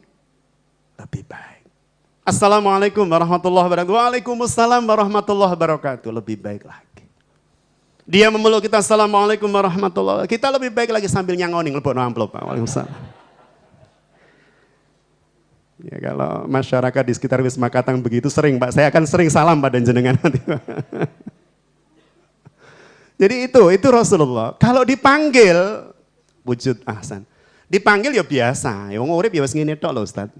baik. Assalamualaikum warahmatullah wabarakatuh. Waalaikumsalam warahmatullah wabarakatuh. Lebih baik lagi. Dia memeluk kita, Assalamualaikum warahmatullahi wabarakatuh. Kita lebih baik lagi sambil nyangoning, lebih amplop, Pak. Waalaikumsalam. Ya kalau masyarakat di sekitar Wisma Katang begitu sering, Pak. Saya akan sering salam pada jenengan nanti, Pak. Jadi itu Rasulullah. Kalau dipanggil, wujud ahsan. Dipanggil ya biasa. Ya wong urip ya wis ngene tok lho, Ustaz.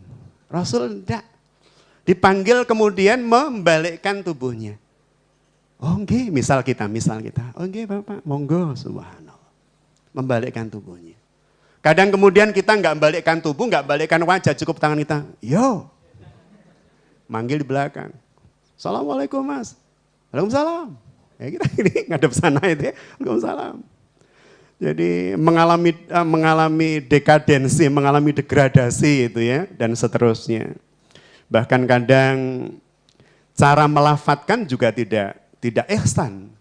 Rasul enggak. Dipanggil kemudian membalikkan tubuhnya. Oh enggak, misal kita. Oh enggak Bapak, monggo, subhanallah. Membalikkan tubuhnya. Kadang kemudian kita enggak membalikkan tubuh, enggak balikkan wajah, cukup tangan kita. Yo. Manggil di belakang. Assalamualaikum Mas. Waalaikumsalam. Ya kita ini ngadep sana itu ya. Waalaikumsalam. Jadi mengalami dekadensi, mengalami degradasi itu ya, dan seterusnya. Bahkan kadang cara melafatkan juga tidak ihsan,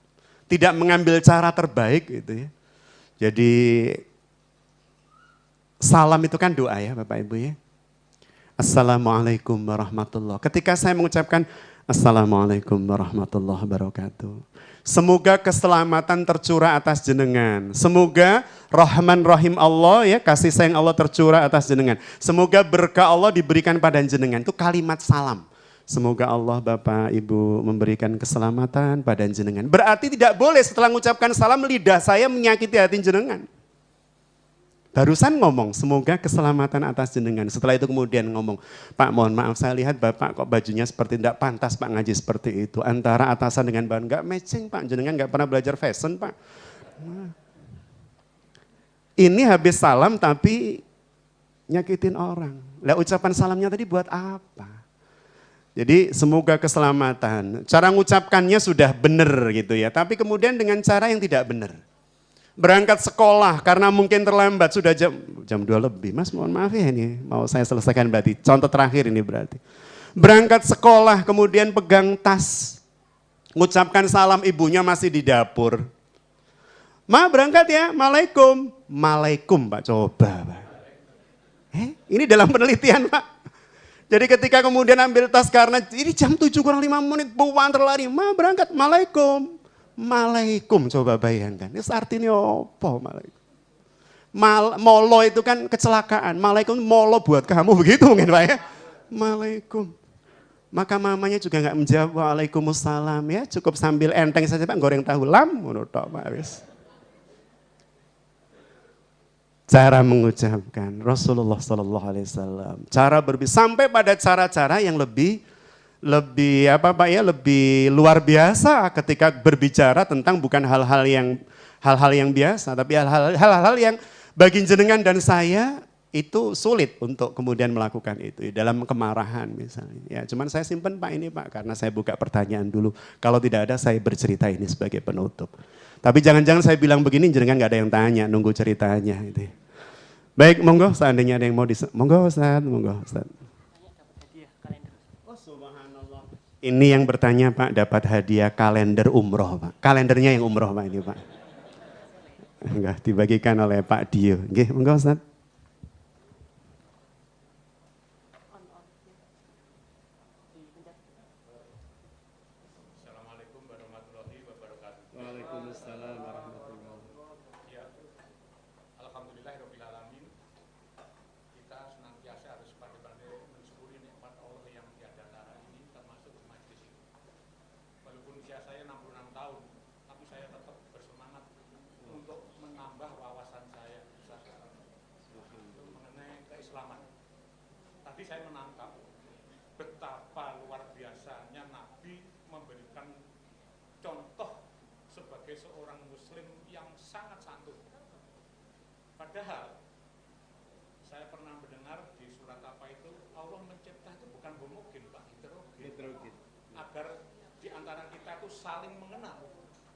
tidak mengambil cara terbaik gitu ya. Jadi salam itu kan doa ya Bapak Ibu ya. Assalamualaikum warahmatullahi wabarakatuh. Ketika saya mengucapkan Assalamualaikum warahmatullahi wabarakatuh. Semoga keselamatan tercurah atas jenengan. Semoga rahman rahim Allah ya, kasih sayang Allah tercurah atas jenengan. Semoga berkah Allah diberikan pada jenengan. Itu kalimat salam. Semoga Allah Bapak Ibu memberikan keselamatan pada jenengan. Berarti tidak boleh setelah mengucapkan salam lidah saya menyakiti hati jenengan. Barusan ngomong semoga keselamatan atas jenengan. Setelah itu kemudian ngomong, Pak mohon maaf saya lihat Bapak kok bajunya seperti tidak pantas Pak ngaji seperti itu. Antara atasan dengan bahan enggak matching Pak, jenengan enggak pernah belajar fashion Pak. Nah. Ini habis salam tapi nyakitin orang. Lah ucapan salamnya tadi buat apa? Jadi semoga keselamatan. Cara mengucapkannya sudah benar gitu ya, tapi kemudian dengan cara yang tidak benar. Berangkat sekolah karena mungkin terlambat, sudah jam 2 lebih. Mas mohon maaf ya ini, mau saya selesaikan berarti. Contoh terakhir ini berarti. Berangkat sekolah kemudian pegang tas. Mengucapkan salam ibunya masih di dapur. Ma berangkat ya, Malaikum. Malaikum Pak, coba Pak. Ini dalam penelitian Pak. Jadi ketika kemudian ambil tas karena ini jam 7 kurang 5 menit, buan terlari. Ma berangkat, Malaikum. Malaikum, coba bayangkan. Ini artinya apa malaikum? Molo itu kan kecelakaan. Malaikum molo buat kamu, begitu mungkin Pak ya. Malaikum. Maka mamanya juga nggak menjawab Waalaikumsalam ya. Cukup sambil enteng saja Pak, goreng tahu lam. Menurut Pak wis. Cara mengucapkan Rasulullah Sallallahu Alaihi Wasallam. Cara sampai pada cara-cara yang lebih lebih luar biasa ketika berbicara tentang bukan hal-hal yang biasa, tapi hal-hal yang bagi jenengan dan saya itu sulit untuk kemudian melakukan itu dalam kemarahan misalnya. Ya, cuman saya simpen Pak ini Pak karena saya buka pertanyaan dulu. Kalau tidak ada saya bercerita ini sebagai penutup. Tapi jangan-jangan saya bilang begini jenengan nggak ada yang tanya, nunggu ceritanya itu. Baik, monggo seandainya ada yang mau monggo Ustaz, monggo Ustaz. Ini yang bertanya Pak dapat hadiah kalender umroh Pak. Kalendernya yang umroh Pak ini Pak. Enggak dibagikan oleh Pak Dio. Nggih, monggo Ustaz. Assalamualaikum warahmatullahi Ya, alhamdulillahirobbilalamin. Kita senantiasa harus pandai-pandai mensyukuri nikmat Allah yang tiada tara ini, termasuk majlis ini. Walaupun usia saya 66 tahun, tapi saya tetap bersemangat untuk menambah wawasan saya mengenai keislaman. Tadi saya menangkap betapa luar biasanya Nabi memberikan contoh sebagai seorang muslim yang sangat santun. Padahal saya pernah mendengar di surat apa itu, Allah mencipta itu bukan homogen, Pak, heterogen. Agar di antara kita itu saling mengenal.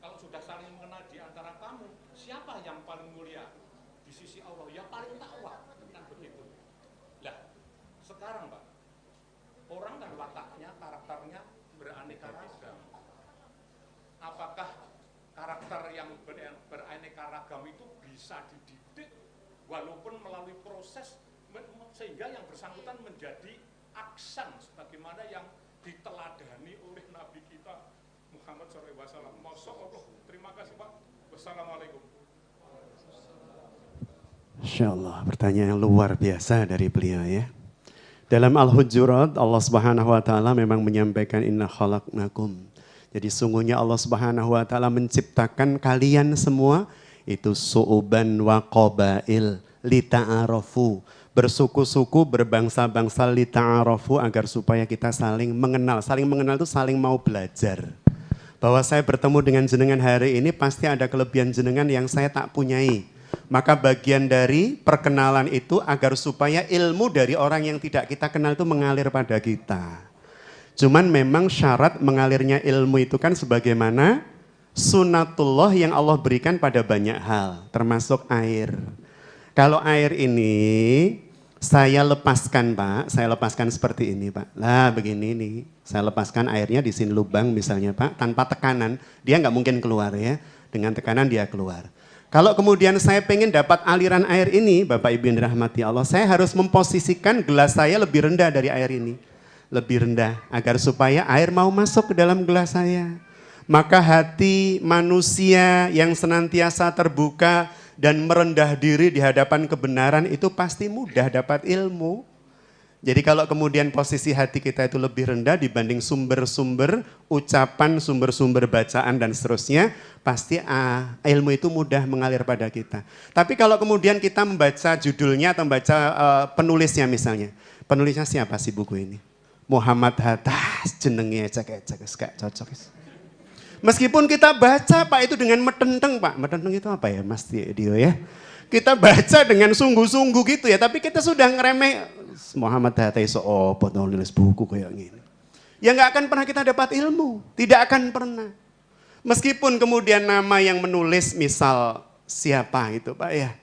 Kalau sudah saling mengenal di antara kamu, siapa yang paling mulia di sisi Allah? Ya paling takwa, kan begitu. Lah, sekarang Pak, orang kan wataknya, karakternya beraneka ragam. Apakah karakter yang beraneka ragam itu bisa dididik walaupun melalui proses sehingga yang bersangkutan menjadi aksan sebagaimana yang diteladani oleh Nabi kita Muhammad SAW. Masya Allah. Terima kasih Pak. Wassalamualaikum. Masya Allah, pertanyaan yang luar biasa dari beliau ya. Dalam Al-Hujurat, Allah Subhanahu wa taala memang menyampaikan inna khalaqnakum. Jadi sungguhnya Allah Subhanahu wa taala menciptakan kalian semua itu su'uban wa qabail lita'arafu. Bersuku-suku, berbangsa-bangsa lita'arafu agar supaya kita saling mengenal. Saling mengenal itu saling mau belajar. Bahwa saya bertemu dengan jenengan hari ini pasti ada kelebihan jenengan yang saya tak punyai. Maka bagian dari perkenalan itu agar supaya ilmu dari orang yang tidak kita kenal itu mengalir pada kita. Cuman memang syarat mengalirnya ilmu itu kan sebagaimana sunatullah yang Allah berikan pada banyak hal, termasuk air. Kalau air ini saya lepaskan Pak, saya lepaskan seperti ini Pak. Lah begini nih, saya lepaskan airnya di sini lubang misalnya Pak, tanpa tekanan, dia nggak mungkin keluar ya. Dengan tekanan dia keluar. Kalau kemudian saya pengen dapat aliran air ini, Bapak Ibu yang dirahmati Allah, saya harus memposisikan gelas saya lebih rendah dari air ini. Lebih rendah, agar supaya air mau masuk ke dalam gelas saya. Maka hati manusia yang senantiasa terbuka dan merendah diri di hadapan kebenaran itu pasti mudah dapat ilmu. Jadi kalau kemudian posisi hati kita itu lebih rendah dibanding sumber-sumber ucapan, sumber-sumber bacaan dan seterusnya, pasti ilmu itu mudah mengalir pada kita. Tapi kalau kemudian kita membaca judulnya atau membaca penulisnya misalnya, penulisnya siapa sih buku ini? Muhammad Hatta, jenengnya ecek-ecek, gak cocok. Meskipun kita baca Pak itu dengan metenteng Pak, metenteng itu apa ya Mas Dio ya? Kita baca dengan sungguh-sungguh gitu ya, tapi kita sudah ngeremeh Muhammad Hatta iso opo nulis buku kayak gini. Ya nggak akan pernah kita dapat ilmu, tidak akan pernah. Meskipun kemudian nama yang menulis misal siapa itu Pak ya,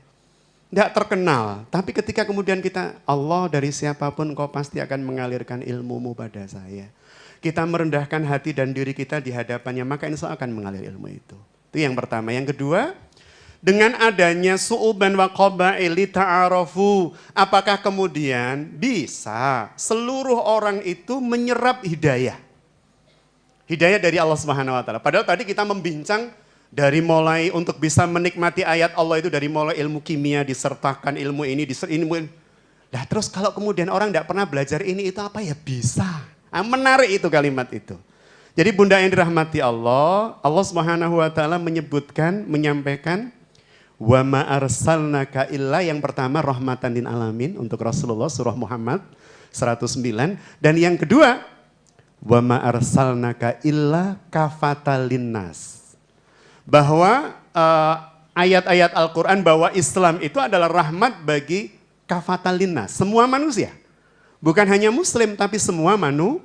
nggak terkenal. Tapi ketika kemudian kita Allah dari siapapun kau pasti akan mengalirkan ilmumu pada saya. Kita merendahkan hati dan diri kita di hadapannya, maka insya Allah akan mengalir ilmu itu. Itu yang pertama. Yang kedua, dengan adanya su'uban wa qabail lita'arafu, apakah kemudian bisa seluruh orang itu menyerap hidayah? Hidayah dari Allah Subhanahu wa taala. Padahal tadi kita membincang dari mulai untuk bisa menikmati ayat Allah itu dari mulai ilmu kimia disertakan ilmu ini ilmu. Nah, terus kalau kemudian orang tidak pernah belajar ini itu apa ya bisa? Menarik itu kalimat itu. Jadi bunda yang dirahmati Allah, Allah Subhanahu wa taala menyebutkan, menyampaikan wa ma arsalnaka illa, yang pertama rahmatan lil alamin untuk Rasulullah surah Muhammad 109, dan yang kedua wa ma arsalnaka illa kafatal linnas. Bahwa ayat-ayat Al-Qur'an bahwa Islam itu adalah rahmat bagi kafatal linnas, semua manusia. Bukan hanya muslim tapi semua manusia.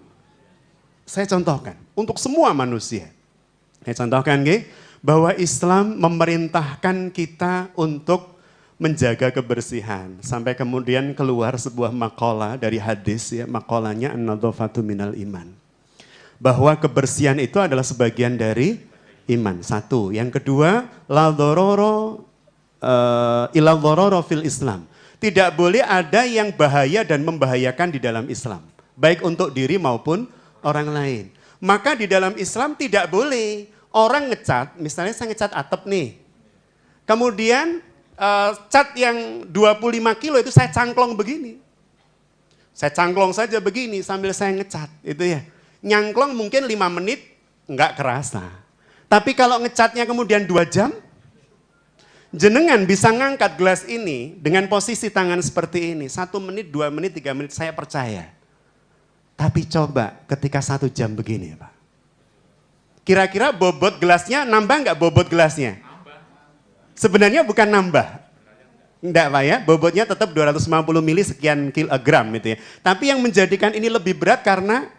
Saya contohkan untuk semua manusia. Saya contohkan bahwa Islam memerintahkan kita untuk menjaga kebersihan. Sampai kemudian keluar sebuah makalah dari hadis ya, makalahnya an-nadhafatu minal iman. Bahwa kebersihan itu adalah sebagian dari iman. Satu. Yang kedua, la dharara ila dharara fil Islam. Tidak boleh ada yang bahaya dan membahayakan di dalam Islam. Baik untuk diri maupun orang lain. Maka di dalam Islam tidak boleh orang ngecat, misalnya saya ngecat atap nih. Kemudian cat yang 25 kilo itu saya cangklong begini. Saya cangklong saja begini sambil saya ngecat itu ya. Nyangklong mungkin 5 menit nggak kerasa. Tapi kalau ngecatnya kemudian 2 jam, jenengan bisa ngangkat gelas ini dengan posisi tangan seperti ini. 1 menit, 2 menit, 3 menit saya percaya. Tapi coba ketika 1 jam begini Pak. Kira-kira bobot gelasnya nambah nggak bobot gelasnya? Sebenarnya bukan nambah. Enggak Pak ya, bobotnya tetap 250 mili sekian kilogram gitu ya. Tapi yang menjadikan ini lebih berat karena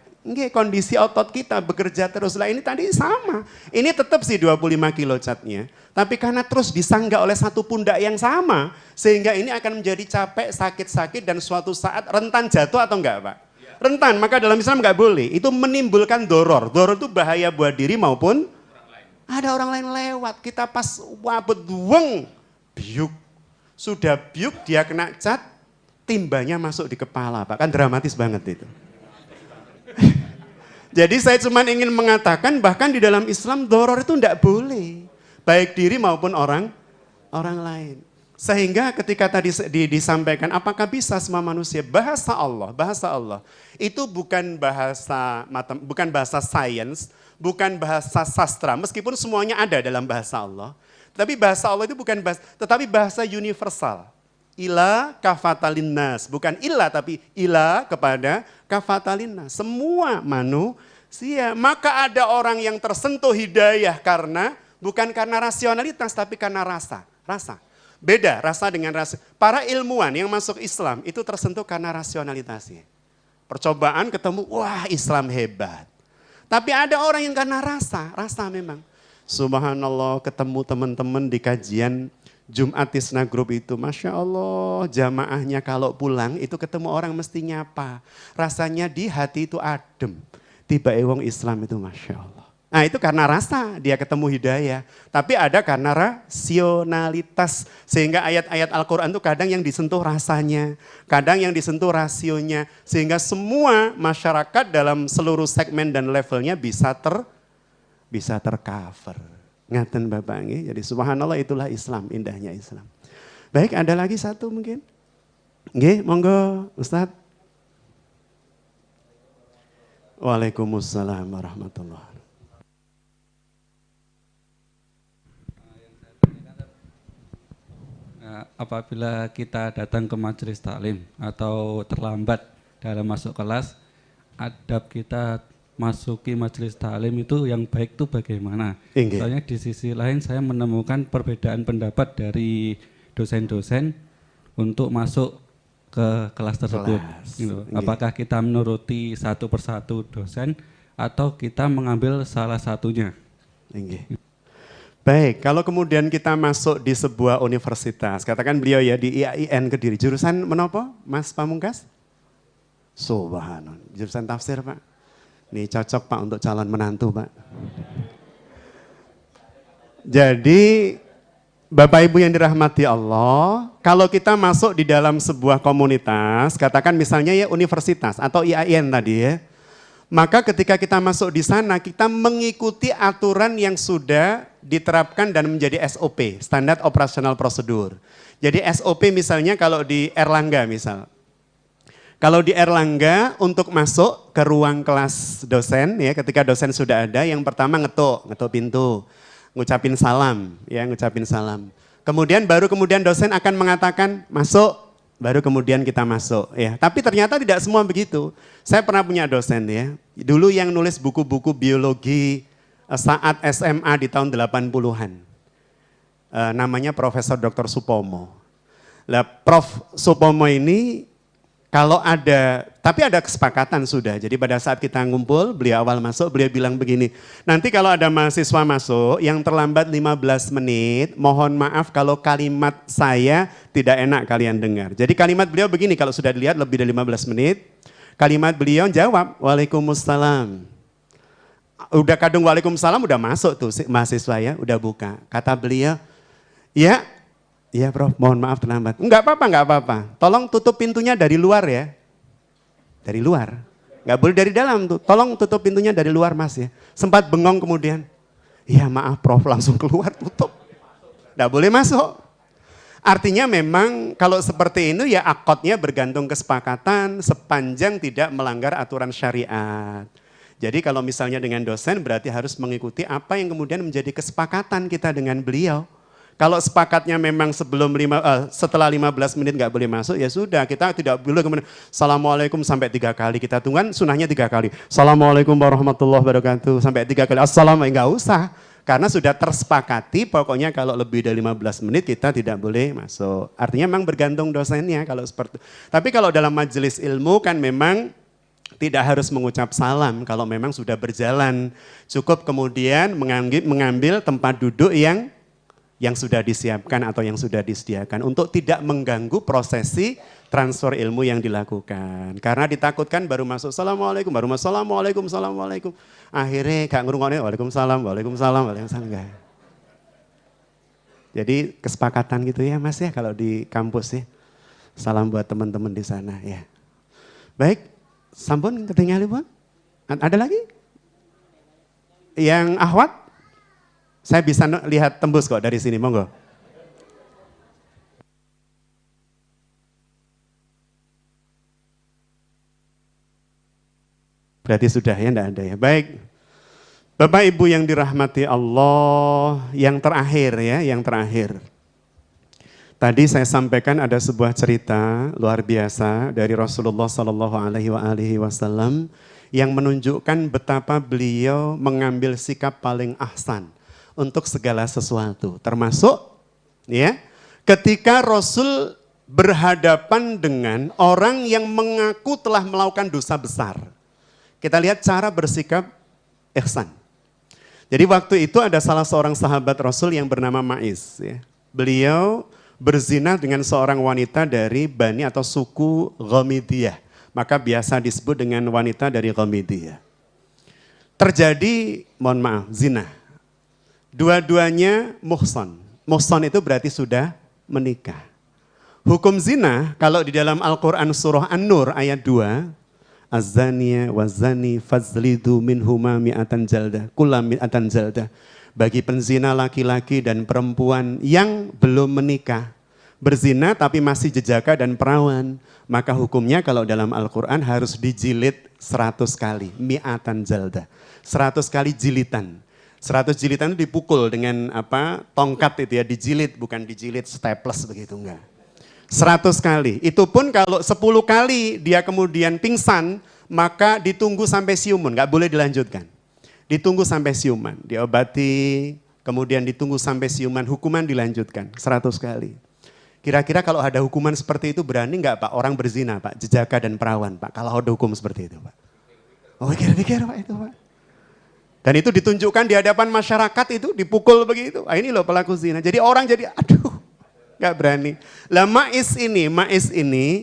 kondisi otot kita bekerja terus. Lah ini tadi sama, ini tetap sih 25 kilo catnya. Tapi karena terus disanggah oleh satu pundak yang sama, sehingga ini akan menjadi capek, sakit-sakit dan suatu saat rentan jatuh atau enggak Pak? Rentan, maka dalam Islam enggak boleh. Itu menimbulkan doror. Doror itu bahaya buat diri maupun ada orang lain lewat. Kita pas wabet weng, biuk. Sudah biuk dia kena cat, timbanya masuk di kepala Pak, kan dramatis banget itu. Jadi saya cuma ingin mengatakan bahkan di dalam Islam doror itu tidak boleh. Baik diri maupun orang lain. Sehingga ketika tadi disampaikan apakah bisa semua manusia, bahasa Allah itu bukan bahasa sains, bukan bahasa sastra, meskipun semuanya ada dalam bahasa Allah. Tapi bahasa Allah itu bukan bahasa, tetapi bahasa universal. Ila kafatalinnas, bukan ila tapi ila kepada kafatalinnas. Semua manusia, maka ada orang yang tersentuh hidayah bukan karena rasionalitas tapi karena rasa. Beda rasa dengan rasa. Para ilmuwan yang masuk Islam itu tersentuh karena rasionalitasnya. Percobaan ketemu, wah Islam hebat. Tapi ada orang yang karena rasa memang. Subhanallah ketemu teman-teman di kajian Jumat Tisna Group itu. Masya Allah jamaahnya kalau pulang itu ketemu orang mesti nyapa. Rasanya di hati itu adem. Tiba wong Islam itu Masya Allah. Nah itu karena rasa dia ketemu hidayah. Tapi ada karena rasionalitas. Sehingga ayat-ayat Al-Quran itu kadang yang disentuh rasanya. Kadang yang disentuh rasionya. Sehingga semua masyarakat dalam seluruh segmen dan levelnya bisa tercover. Ngaten Bapak nggih. Jadi subhanallah itulah Islam, indahnya Islam. Baik, ada lagi satu mungkin? Nggih, monggo Ustaz. Waalaikumsalam warahmatullahi wabarakatuh. Apabila kita datang ke majelis taklim atau terlambat dalam masuk kelas, adab kita masuki majelis taklim itu yang baik itu bagaimana? Soalnya di sisi lain saya menemukan perbedaan pendapat dari dosen-dosen untuk masuk ke kelas tersebut. Gitu. Apakah kita menuruti satu persatu dosen atau kita mengambil salah satunya? Baik, kalau kemudian kita masuk di sebuah universitas, katakan beliau ya di IAIN Kediri, jurusan menopo Mas Pamungkas? Subhanallah, jurusan tafsir Pak. Ini cocok Pak untuk calon menantu Pak. Jadi Bapak Ibu yang dirahmati Allah, kalau kita masuk di dalam sebuah komunitas, katakan misalnya ya universitas atau IAIN tadi ya, maka ketika kita masuk di sana kita mengikuti aturan yang sudah diterapkan dan menjadi SOP, standar operasional prosedur. Jadi SOP misalnya kalau di Erlangga misal. Kalau di Erlangga untuk masuk ke ruang kelas dosen ya, ketika dosen sudah ada, yang pertama ngetuk pintu, ngucapin salam ya, ngucapin salam. Kemudian dosen akan mengatakan masuk, baru kemudian kita masuk ya. Tapi ternyata tidak semua begitu. Saya pernah punya dosen ya, dulu yang nulis buku-buku biologi saat SMA di tahun 80-an. Namanya Profesor Dr. Supomo. Lah Prof Supomo ini kalau tapi ada kesepakatan sudah. Jadi pada saat kita ngumpul, beliau awal masuk, beliau bilang begini, nanti kalau ada mahasiswa masuk yang terlambat 15 menit, mohon maaf kalau kalimat saya tidak enak kalian dengar. Jadi kalimat beliau begini, kalau sudah dilihat lebih dari 15 menit, kalimat beliau jawab, Waalaikumsalam. Udah kadung Waalaikumsalam, udah masuk tuh mahasiswa ya, udah buka. Kata beliau, Iya Prof, mohon maaf terlambat. Enggak apa-apa. Tolong tutup pintunya dari luar ya. Dari luar. Enggak boleh dari dalam tuh. Tolong tutup pintunya dari luar Mas ya. Sempat bengong kemudian. Iya maaf Prof, langsung keluar tutup. Nggak boleh masuk. Artinya memang kalau seperti ini ya akadnya bergantung kesepakatan sepanjang tidak melanggar aturan syariat. Jadi kalau misalnya dengan dosen berarti harus mengikuti apa yang kemudian menjadi kesepakatan kita dengan beliau. Kalau sepakatnya memang setelah 15 menit nggak boleh masuk, ya sudah kita tidak boleh kemudian Assalamualaikum sampai 3 kali. Kita tungguan sunahnya 3 kali. Assalamualaikum warahmatullahi wabarakatuh sampai 3 kali. Assalamualaikum, nggak usah. Karena sudah tersepakati pokoknya kalau lebih dari 15 menit kita tidak boleh masuk. Artinya memang bergantung dosennya kalau seperti. Tapi kalau dalam majelis ilmu kan memang tidak harus mengucap salam kalau memang sudah berjalan. Cukup kemudian mengambil tempat duduk yang sudah disiapkan atau yang sudah disediakan untuk tidak mengganggu prosesi transfer ilmu yang dilakukan. Karena ditakutkan baru masuk Assalamualaikum, baru masuk Assalamualaikum, Assalamualaikum. Akhirnya gak ngurungoknya Waalaikumsalam, Waalaikumsalam, Waalaikumsalam. Enggak. Jadi kesepakatan gitu ya Mas ya kalau di kampus ya. Salam buat teman-teman di sana ya. Baik, sampun ketinggalan Bu. Ada lagi? Yang Ahwat? Saya bisa lihat tembus kok dari sini, monggo. Berarti sudah ya, enggak ada ya. Baik. Bapak Ibu yang dirahmati Allah, yang terakhir ya, yang terakhir. Tadi saya sampaikan ada sebuah cerita luar biasa dari Rasulullah SAW yang menunjukkan betapa beliau mengambil sikap paling ahsan untuk segala sesuatu, termasuk ya ketika Rasul berhadapan dengan orang yang mengaku telah melakukan dosa besar. Kita lihat cara bersikap ihsan. Jadi waktu itu ada salah seorang sahabat Rasul yang bernama Ma'is. Ya. Beliau berzina dengan seorang wanita dari Bani atau suku Ghamidiyah. Maka biasa disebut dengan wanita dari Ghamidiyah. Terjadi, mohon maaf, zina. Dua-duanya muhsan. Muhsan itu berarti sudah menikah. Hukum zina kalau di dalam Al-Quran surah An-Nur ayat 2, Az-zaniya waz-zani fazlidu minhuma mi'atan jaldah, kullam mi'atan jaldah. Bagi penzina laki-laki dan perempuan yang belum menikah, berzina tapi masih jejaka dan perawan, maka hukumnya kalau dalam Al-Quran harus dijilid 100 kali, mi'atan jaldah. 100 kali jilitan. 100 jilitan itu dipukul dengan tongkat itu ya, dijilid, bukan dijilid staples begitu, enggak. 100 kali, itu pun kalau 10 kali dia kemudian pingsan, maka ditunggu sampai siuman, enggak boleh dilanjutkan. Ditunggu sampai siuman, diobati, kemudian ditunggu sampai siuman, hukuman dilanjutkan 100 kali. Kira-kira kalau ada hukuman seperti itu berani enggak Pak orang berzina Pak, jejaka dan perawan Pak, kalau ada hukum seperti itu Pak? Oh pikir-pikir Pak itu Pak. Dan itu ditunjukkan di hadapan masyarakat itu, dipukul begitu. Ah, ini loh pelaku zina. Jadi orang jadi, aduh, gak berani. Lah Ma'is ini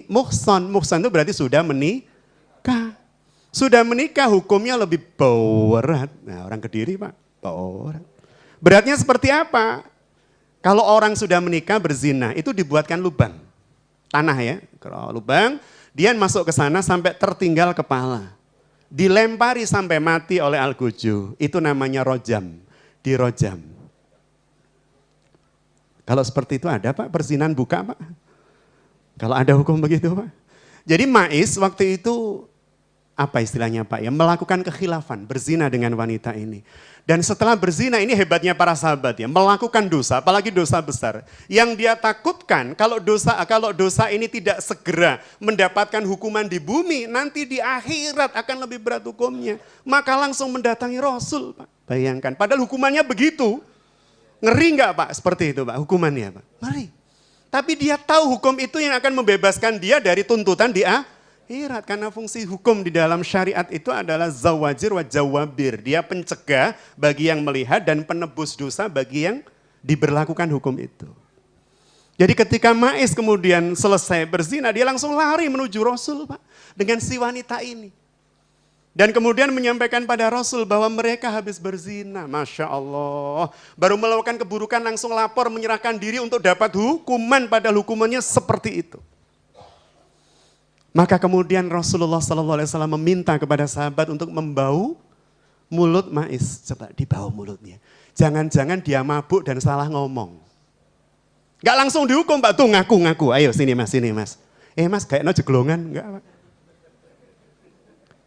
muhsan itu berarti sudah menikah. Sudah menikah hukumnya lebih berat. Nah orang Kediri Pak, berat. Beratnya seperti apa? Kalau orang sudah menikah berzina, itu dibuatkan lubang. Tanah ya, kalau lubang, dia masuk ke sana sampai tertinggal kepala. Dilempari sampai mati oleh Al-Guju, itu namanya rojam, dirojam. Kalau seperti itu ada Pak, perzinahan buka Pak? Kalau ada hukum begitu Pak? Jadi Ma'is waktu itu, apa istilahnya Pak ya, melakukan kekhilafan, berzina dengan wanita ini. Dan setelah berzina, ini hebatnya para sahabat ya, melakukan dosa, apalagi dosa besar. Yang dia takutkan kalau dosa ini tidak segera mendapatkan hukuman di bumi, nanti di akhirat akan lebih berat hukumnya. Maka langsung mendatangi Rasul Pak. Bayangkan, padahal hukumannya begitu. Ngeri nggak Pak seperti itu Pak hukumannya Pak? Ngeri. Tapi dia tahu hukum itu yang akan membebaskan dia dari tuntutan di akhirat. Karena fungsi hukum di dalam syariat itu adalah zawajir wa jawabir. Dia pencegah bagi yang melihat dan penebus dosa bagi yang diberlakukan hukum itu. Jadi ketika Ma'is kemudian selesai berzina, dia langsung lari menuju Rasul Pak. Dengan si wanita ini. Dan kemudian menyampaikan pada Rasul bahwa mereka habis berzina. Masya Allah. Baru melakukan keburukan langsung lapor menyerahkan diri untuk dapat hukuman, padahal hukumannya seperti itu. Maka kemudian Rasulullah SAW meminta kepada sahabat untuk membau mulut Ma'is. Coba dibau mulutnya. Jangan-jangan dia mabuk dan salah ngomong. Enggak langsung dihukum Pak, tuh ngaku-ngaku. Ayo sini Mas, sini Mas. Mas kayaknya jeglongan, enggak Pak.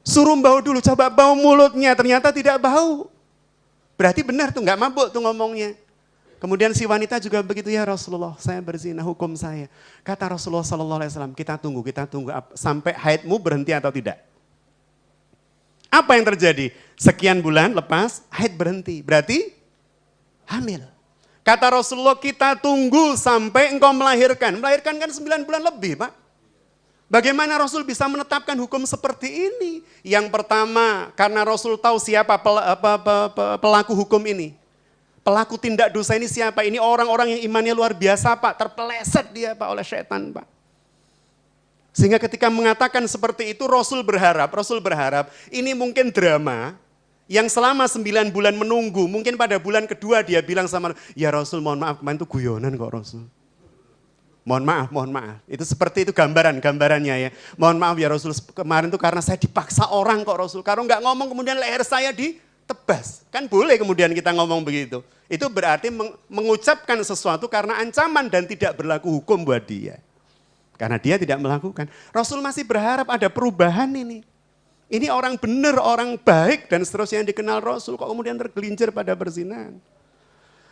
Suruh bau dulu, coba bau mulutnya, ternyata tidak bau. Berarti benar tuh, enggak mabuk tuh ngomongnya. Kemudian si wanita juga begitu, ya Rasulullah, saya berzina, hukum saya. Kata Rasulullah SAW, kita tunggu sampai haidmu berhenti atau tidak. Apa yang terjadi? Sekian bulan lepas, haid berhenti. Berarti hamil. Kata Rasulullah, kita tunggu sampai engkau melahirkan. Melahirkan kan 9 bulan lebih Pak. Bagaimana Rasul bisa menetapkan hukum seperti ini? Yang pertama, karena Rasul tahu siapa pelaku hukum ini. Pelaku tindak dosa ini siapa? Ini orang-orang yang imannya luar biasa Pak. Terpeleset dia Pak oleh setan Pak. Sehingga ketika mengatakan seperti itu Rasul berharap ini mungkin drama yang selama 9 bulan menunggu. Mungkin pada bulan kedua dia bilang sama, ya Rasul mohon maaf kemarin itu guyonan kok Rasul. Mohon maaf. Itu seperti itu gambarannya ya. Mohon maaf ya Rasul, kemarin itu karena saya dipaksa orang kok Rasul. Kalau nggak ngomong kemudian leher saya ditebas. Kan boleh kemudian kita ngomong begitu. Itu berarti mengucapkan sesuatu karena ancaman dan tidak berlaku hukum buat dia. Karena dia tidak melakukan. Rasul masih berharap ada perubahan ini. Ini orang benar, orang baik dan seterusnya yang dikenal Rasul. Kok kemudian tergelincir pada perzinahan.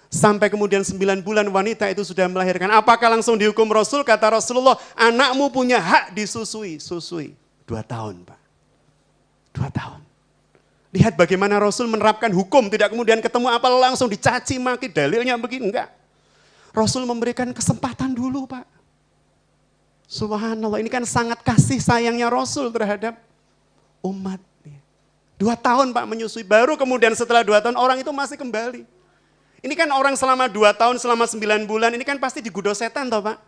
Sampai kemudian 9 bulan wanita itu sudah melahirkan. Apakah langsung dihukum Rasul? Kata Rasulullah, anakmu punya hak disusui. Susui. 2 tahun Pak. 2 tahun. Lihat bagaimana Rasul menerapkan hukum. Tidak kemudian ketemu apa langsung dicaci maki. Dalilnya begini. Enggak. Rasul memberikan kesempatan dulu Pak. Subhanallah. Ini kan sangat kasih sayangnya Rasul terhadap umat. 2 tahun Pak menyusui. Baru kemudian setelah 2 tahun orang itu masih kembali. Ini kan orang selama 2 tahun, selama 9 bulan, ini kan pasti digoda setan toh Pak.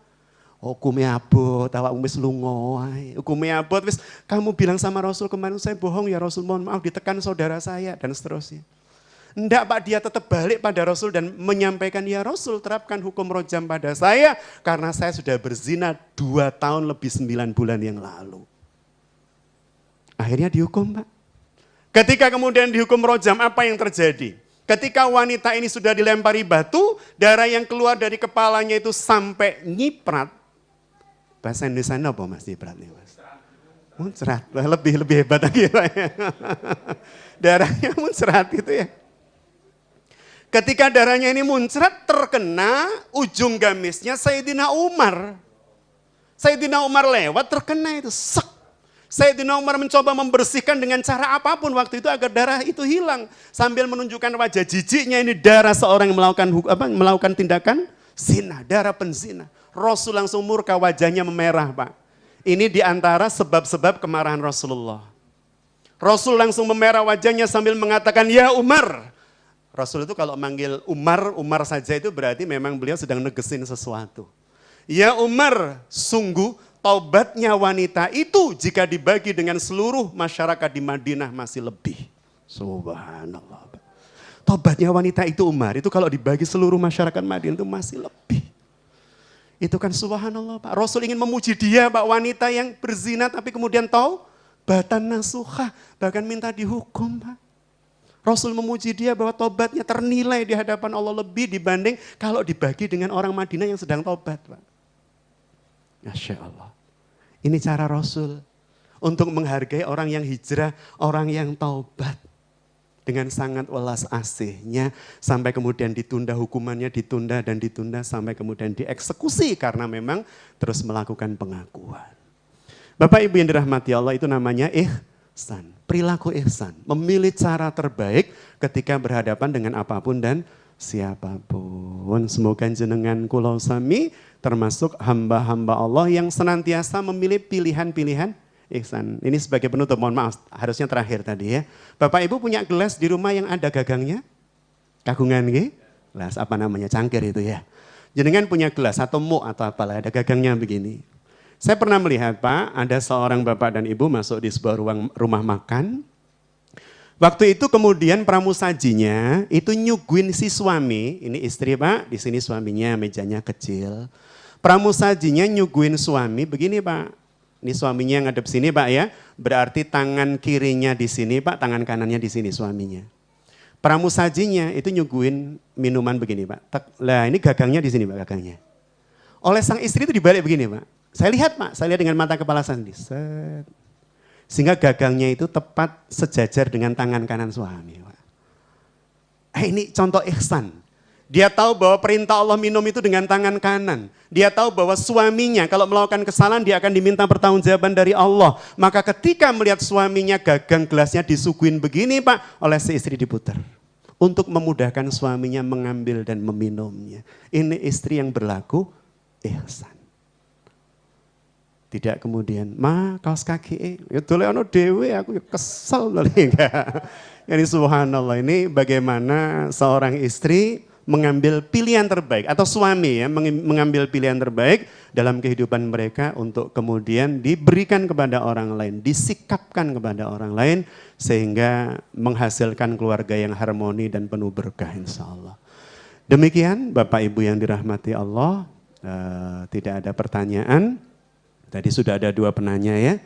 Hukumnya abot, awakmu wis lunga wae. Hukumnya abot, wis kamu bilang sama Rasul kemarin saya bohong ya Rasul, mohon maaf ditekan saudara saya dan seterusnya. Enggak Pak, dia tetap balik pada Rasul dan menyampaikan, ya Rasul terapkan hukum rojam pada saya karena saya sudah berzina 2 tahun lebih 9 bulan yang lalu. Akhirnya dihukum Pak. Ketika kemudian dihukum rojam, apa yang terjadi? Ketika wanita ini sudah dilempari batu, darah yang keluar dari kepalanya itu sampai nyiprat. Bahasa Indonesia apa Mas nyiprat nih Mas? Muncrat, lebih hebat lagi Pak ya. Darahnya muncrat gitu ya. Ketika darahnya ini muncrat terkena ujung gamisnya Sayyidina Umar. Sayyidina Umar lewat terkena itu, sek. Sayyidina Umar mencoba membersihkan dengan cara apapun waktu itu agar darah itu hilang. Sambil menunjukkan wajah jijiknya ini darah seorang yang melakukan tindakan zina, darah penzina. Rasul langsung murka, wajahnya memerah Pak. Ini diantara sebab-sebab kemarahan Rasulullah. Rasul langsung memerah wajahnya sambil mengatakan, ya Umar. Rasul itu kalau manggil Umar saja itu berarti memang beliau sedang negesin sesuatu. Ya Umar, sungguh taubatnya wanita itu jika dibagi dengan seluruh masyarakat di Madinah masih lebih. Subhanallah. Taubatnya wanita itu Umar, itu kalau dibagi seluruh masyarakat Madinah itu masih lebih. Itu kan subhanallah Pak. Rasul ingin memuji dia Pak, wanita yang berzina tapi kemudian taubatan nasuha, bahkan minta dihukum Pak. Rasul memuji dia bahwa taubatnya ternilai di hadapan Allah lebih dibanding kalau dibagi dengan orang Madinah yang sedang taubat Pak. Masya Allah. Ini cara Rasul untuk menghargai orang yang hijrah, orang yang taubat. Dengan sangat welas asihnya sampai kemudian ditunda hukumannya, ditunda sampai kemudian dieksekusi karena memang terus melakukan pengakuan. Bapak Ibu yang dirahmati Allah, itu namanya ihsan, perilaku ihsan. Memilih cara terbaik ketika berhadapan dengan apapun dan siapapun. Semoga jenengan kula sami termasuk hamba-hamba Allah yang senantiasa memilih pilihan-pilihan ihsan. Ini sebagai penutup, mohon maaf, harusnya terakhir tadi ya. Bapak Ibu punya gelas di rumah yang ada gagangnya? Kagungan nggih? Gelas apa namanya? Cangkir itu ya. Jenengan punya gelas atau muk atau apalah, ada gagangnya begini. Saya pernah melihat Pak, ada seorang bapak dan ibu masuk di sebuah rumah makan. Waktu itu kemudian pramusajinya itu nyuguin si suami, ini istri Pak, di sini suaminya, mejanya kecil. Pramusajinya nyuguin suami begini Pak. Ini suaminya yang ngadep sini Pak ya, berarti tangan kirinya di sini Pak, tangan kanannya di sini suaminya. Pramusajinya itu nyuguhin minuman begini Pak. Lah ini gagangnya di sini Pak, gagangnya. Oleh sang istri itu dibalik begini Pak. Saya lihat Pak, saya lihat dengan mata kepala saya sendiri. Set. Sehingga gagangnya itu tepat sejajar dengan tangan kanan suami Pak. Ini contoh ihsan. Dia tahu bahwa perintah Allah minum itu dengan tangan kanan. Dia tahu bahwa suaminya kalau melakukan kesalahan dia akan diminta pertanggungjawaban dari Allah. Maka ketika melihat suaminya gagang gelasnya disuguhin begini Pak, oleh si istri diputar. Untuk memudahkan suaminya mengambil dan meminumnya. Ini istri yang berlaku ihsan. Tidak kemudian, ma kaos kaki, ya dole ono dewe aku kesel kali enggak. Jadi subhanallah, ini bagaimana seorang istri mengambil pilihan terbaik atau suami ya mengambil pilihan terbaik dalam kehidupan mereka untuk kemudian diberikan kepada orang lain, disikapkan kepada orang lain sehingga menghasilkan keluarga yang harmoni dan penuh berkah insyaallah. Demikian Bapak Ibu yang dirahmati Allah, tidak ada pertanyaan. Tadi sudah ada 2 penanya ya.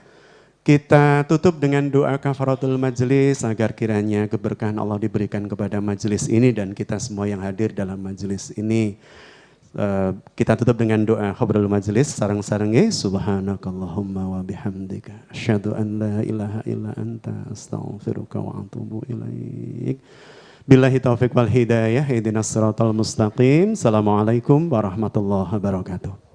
Kita tutup dengan doa kafaratul majelis agar kiranya keberkahan Allah diberikan kepada majelis ini dan kita semua yang hadir dalam majelis ini. Kita tutup dengan doa khabratul majelis sareng-sarenge subhanakallahumma wa bihamdika asyhadu an la ilaha illa anta astaghfiruka wa atubu ilaik. Billahi taufiq wal hidayah ihdinas siratal mustaqim. Assalamualaikum warahmatullahi wabarakatuh.